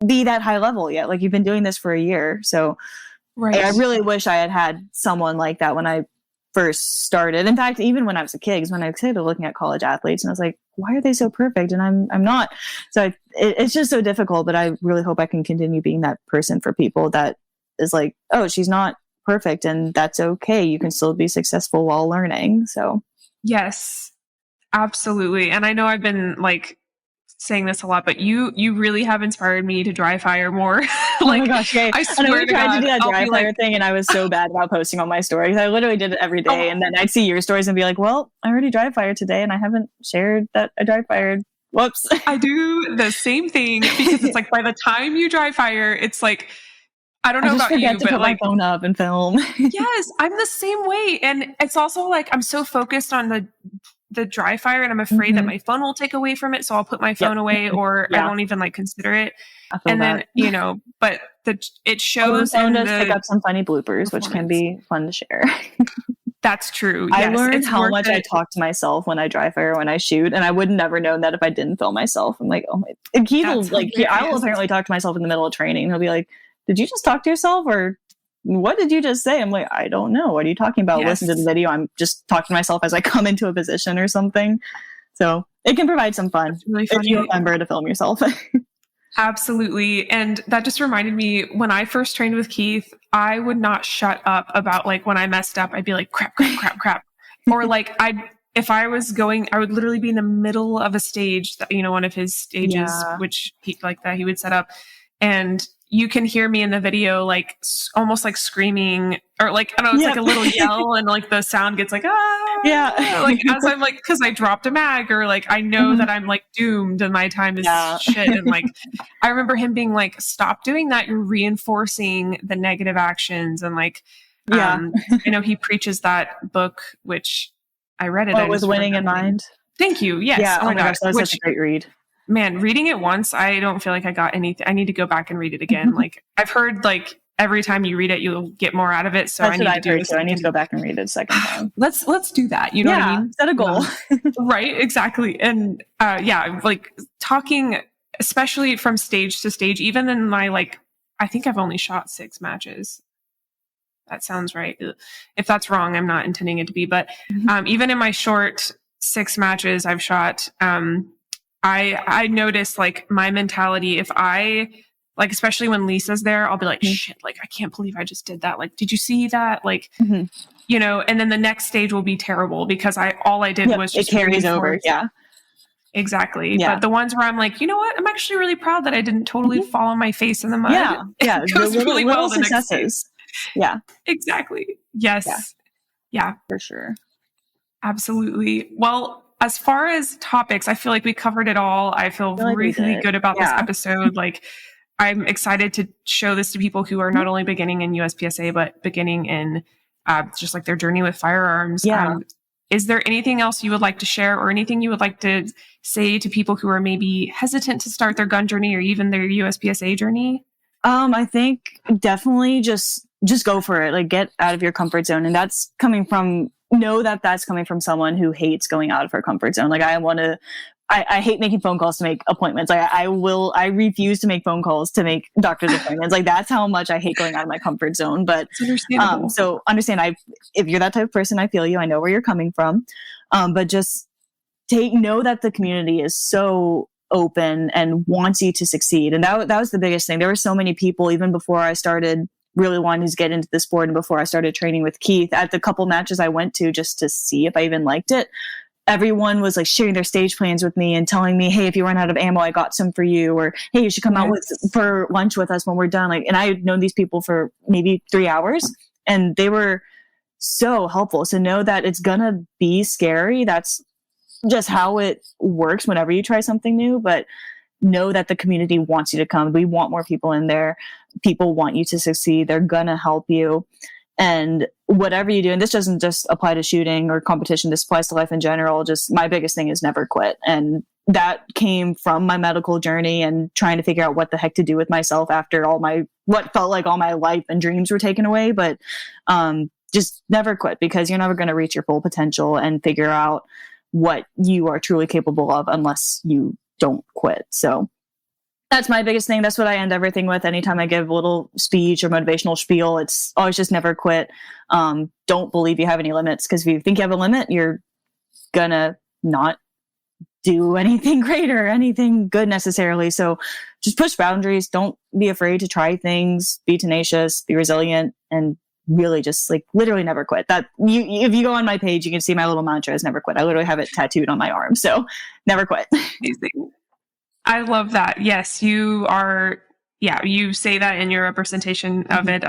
be that high level yet. Like, you've been doing this for a year. So I really wish I had someone like that when I first started. In fact, even when I was a kid, because when I was a kid, I was looking at college athletes and I was like, why are they so perfect? And I'm not. So it's just so difficult, but I really hope I can continue being that person for people that is like, oh, she's not perfect, and that's okay. You can still be successful while learning. So yes, absolutely. And I know I've been like saying this a lot, but you really have inspired me to dry fire more. Like, oh my gosh, yay. I swear to God, tried to do that dry fire thing, and I was so bad about posting on my stories. I literally did it every day, and then I'd see your stories and be like, well, I already dry fired today, and I haven't shared that I dry fired. Whoops. I do the same thing, because it's like by the time you dry fire, it's like, I don't know about you, but like, my phone up and film. Yes, I'm the same way. And it's also like, I'm so focused on the dry fire, and I'm afraid that my phone will take away from it. So I'll put my phone away, or I won't even like consider it. And then, but it shows. The phone does pick up some funny bloopers, which can be fun to share. That's true. Yes, I learned how much I talk to myself when I dry fire, when I shoot, and I would never known that if I didn't film myself. I'm like, oh my, and Keith will I will apparently talk to myself in the middle of training. He'll be like, did you just talk to yourself, or what did you just say? I'm like, I don't know. What are you talking about? Listen to the video. I'm just talking to myself as I come into a position or something. So it can provide some fun if you remember to film yourself. Absolutely. And that just reminded me, when I first trained with Keith, I would not shut up about like when I messed up, I'd be like, crap. Or like if I was going, I would literally be in the middle of a stage that, one of his stages, which he would set up. And you can hear me in the video, like almost like screaming or like, I don't know, it's like a little yell and like the sound gets like, like as I'm like, cause I dropped a mag or like, I know that I'm like doomed and my time is shit. And like, I remember him being like, stop doing that. You're reinforcing the negative actions. And like, I know he preaches that book, which I read it. With winning in mind. Thank you. Yes. Yeah. Oh my gosh. That was such a great read. Man, reading it once, I don't feel like I got anything. I need to go back and read it again. Like I've heard like every time you read it, you'll get more out of it. So I need to do it. I need to go back and read it a second time. Let's do that. You know what I mean? Set a goal. Right. Exactly. And like talking, especially from stage to stage, even in my like, I think I've only shot 6 matches. That sounds right. If that's wrong, I'm not intending it to be. But even in my short 6 matches I've shot, I noticed like my mentality, if I like, especially when Lisa's there, I'll be like, shit, like, I can't believe I just did that. Like, did you see that? Like, you know, and then the next stage will be terrible because all I did was just it carries over. Yeah, exactly. Yeah. But the ones where I'm like, you know what? I'm actually really proud that I didn't totally fall on my face in the mud. Yeah. It goes really well the successes. Next day. Yeah, exactly. Yes. Yeah, for sure. Absolutely. Well, as far as topics, I feel like we covered it all. I feel really good about this episode. Like, I'm excited to show this to people who are not only beginning in USPSA, but beginning in just like their journey with firearms. Yeah. Is there anything else you would like to share or anything you would like to say to people who are maybe hesitant to start their gun journey or even their USPSA journey? I think definitely just go for it. Like, get out of your comfort zone. And that's coming from someone who hates going out of her comfort zone. Like, I hate making phone calls to make appointments. Like, I refuse to make phone calls to make doctor's appointments. Like, that's how much I hate going out of my comfort zone. But it's understandable. So understand, if you're that type of person, I feel you. I know where you're coming from. But just know that the community is so open and wants you to succeed. And that was the biggest thing. There were so many people, even before I started really wanting to get into the sport and before I started training with Keith, at the couple matches I went to just to see if I even liked it, everyone was like sharing their stage plans with me and telling me, hey, if you run out of ammo, I got some for you, or hey, you should come out for lunch with us when we're done. Like, and I had known these people for maybe 3 hours and they were so helpful. So know that it's gonna be scary. That's just how it works whenever you try something new, but know that the community wants you to come. We want more people in there. People want you to succeed. They're gonna help you. And whatever you do, and this doesn't just apply to shooting or competition, this applies to life in general. Just my biggest thing is never quit. And that came from my medical journey and trying to figure out what the heck to do with myself after what felt like all my life and dreams were taken away. But just never quit, because you're never going to reach your full potential and figure out what you are truly capable of unless you don't quit. So that's my biggest thing. That's what I end everything with. Anytime I give a little speech or motivational spiel, it's always just never quit. Don't believe you have any limits, because if you think you have a limit, you're gonna not do anything great or anything good necessarily. So just push boundaries. Don't be afraid to try things. Be tenacious, be resilient, and really just like literally never quit. That if you go on my page, you can see my little mantra is never quit. I literally have it tattooed on my arm. So never quit. Amazing. I love that. Yes, you are. Yeah, you say that in your representation of it.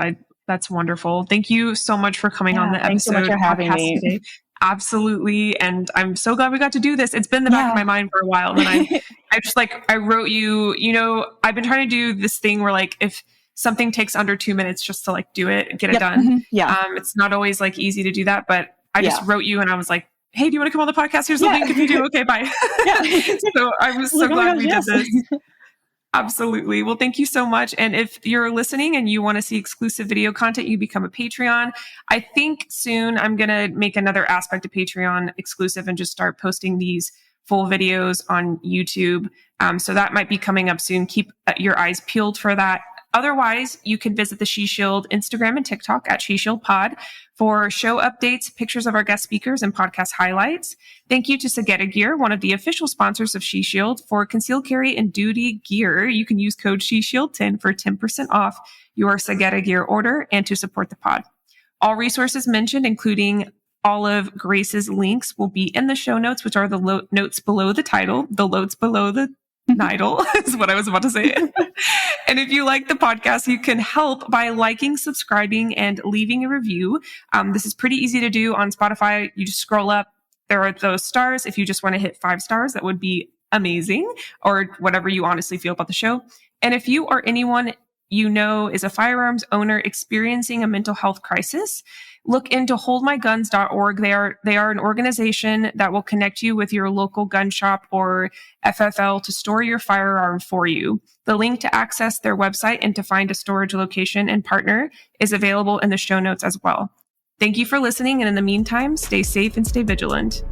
That's wonderful. Thank you so much for coming on the episode. Thanks so much for having me. Today. Absolutely. And I'm so glad we got to do this. It's been in the back of my mind for a while. And I wrote you, I've been trying to do this thing where like, if something takes under 2 minutes just to like do it, get it done. Mm-hmm. Yeah. It's not always like easy to do that, but I just wrote you and I was like, hey, do you want to come on the podcast? Here's the link if you do. Okay, bye. So I was so glad we did this. Absolutely. Well, thank you so much. And if you're listening and you want to see exclusive video content, you become a Patreon. I think soon I'm going to make another aspect of Patreon exclusive and just start posting these full videos on YouTube. So that might be coming up soon. Keep your eyes peeled for that. Otherwise, you can visit the She Shield Instagram and TikTok at She Shield Pod for show updates, pictures of our guest speakers, and podcast highlights. Thank you to Sagetta Gear, one of the official sponsors of She Shield. For concealed carry and duty gear, you can use code SheShield10 for 10% off your Sagetta Gear order and to support the pod. All resources mentioned, including all of Grace's links, will be in the show notes, which are the notes below the title, the loads below the Nidal is what I was about to say. And if you like the podcast, you can help by liking, subscribing, and leaving a review. This is pretty easy to do on Spotify. You just scroll up. There are those stars. If you just want to hit 5 stars, that would be amazing, or whatever you honestly feel about the show. And if you or anyone you know is a firearms owner experiencing a mental health crisis, look into holdmyguns.org. They are an organization that will connect you with your local gun shop or FFL to store your firearm for you. The link to access their website and to find a storage location and partner is available in the show notes as well. Thank you for listening, and in the meantime, stay safe and stay vigilant.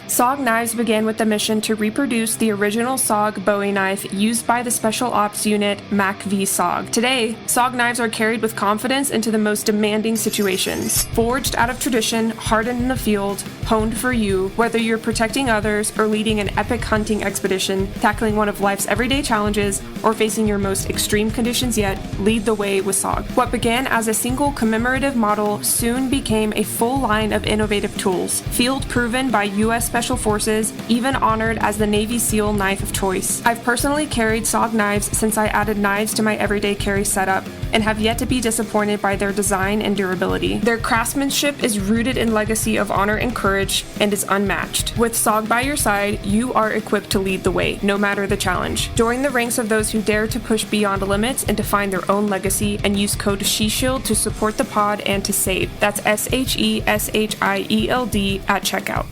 SOG Knives began with the mission to reproduce the original SOG Bowie knife used by the Special Ops Unit MACV SOG. Today, SOG knives are carried with confidence into the most demanding situations. Forged out of tradition, hardened in the field, honed for you, whether you're protecting others or leading an epic hunting expedition, tackling one of life's everyday challenges, or facing your most extreme conditions yet, lead the way with SOG. What began as a single commemorative model soon became a full line of innovative tools, field-proven by U.S. Special Forces, even honored as the Navy SEAL knife of choice. I've personally carried SOG knives since I added knives to my everyday carry setup, and have yet to be disappointed by their design and durability. Their craftsmanship is rooted in legacy of honor and courage, and is unmatched. With SOG by your side, you are equipped to lead the way, no matter the challenge. Join the ranks of those who dare to push beyond limits and define their own legacy, and use code SHESHIELD to support the pod and to save. That's SHESHIELD at checkout.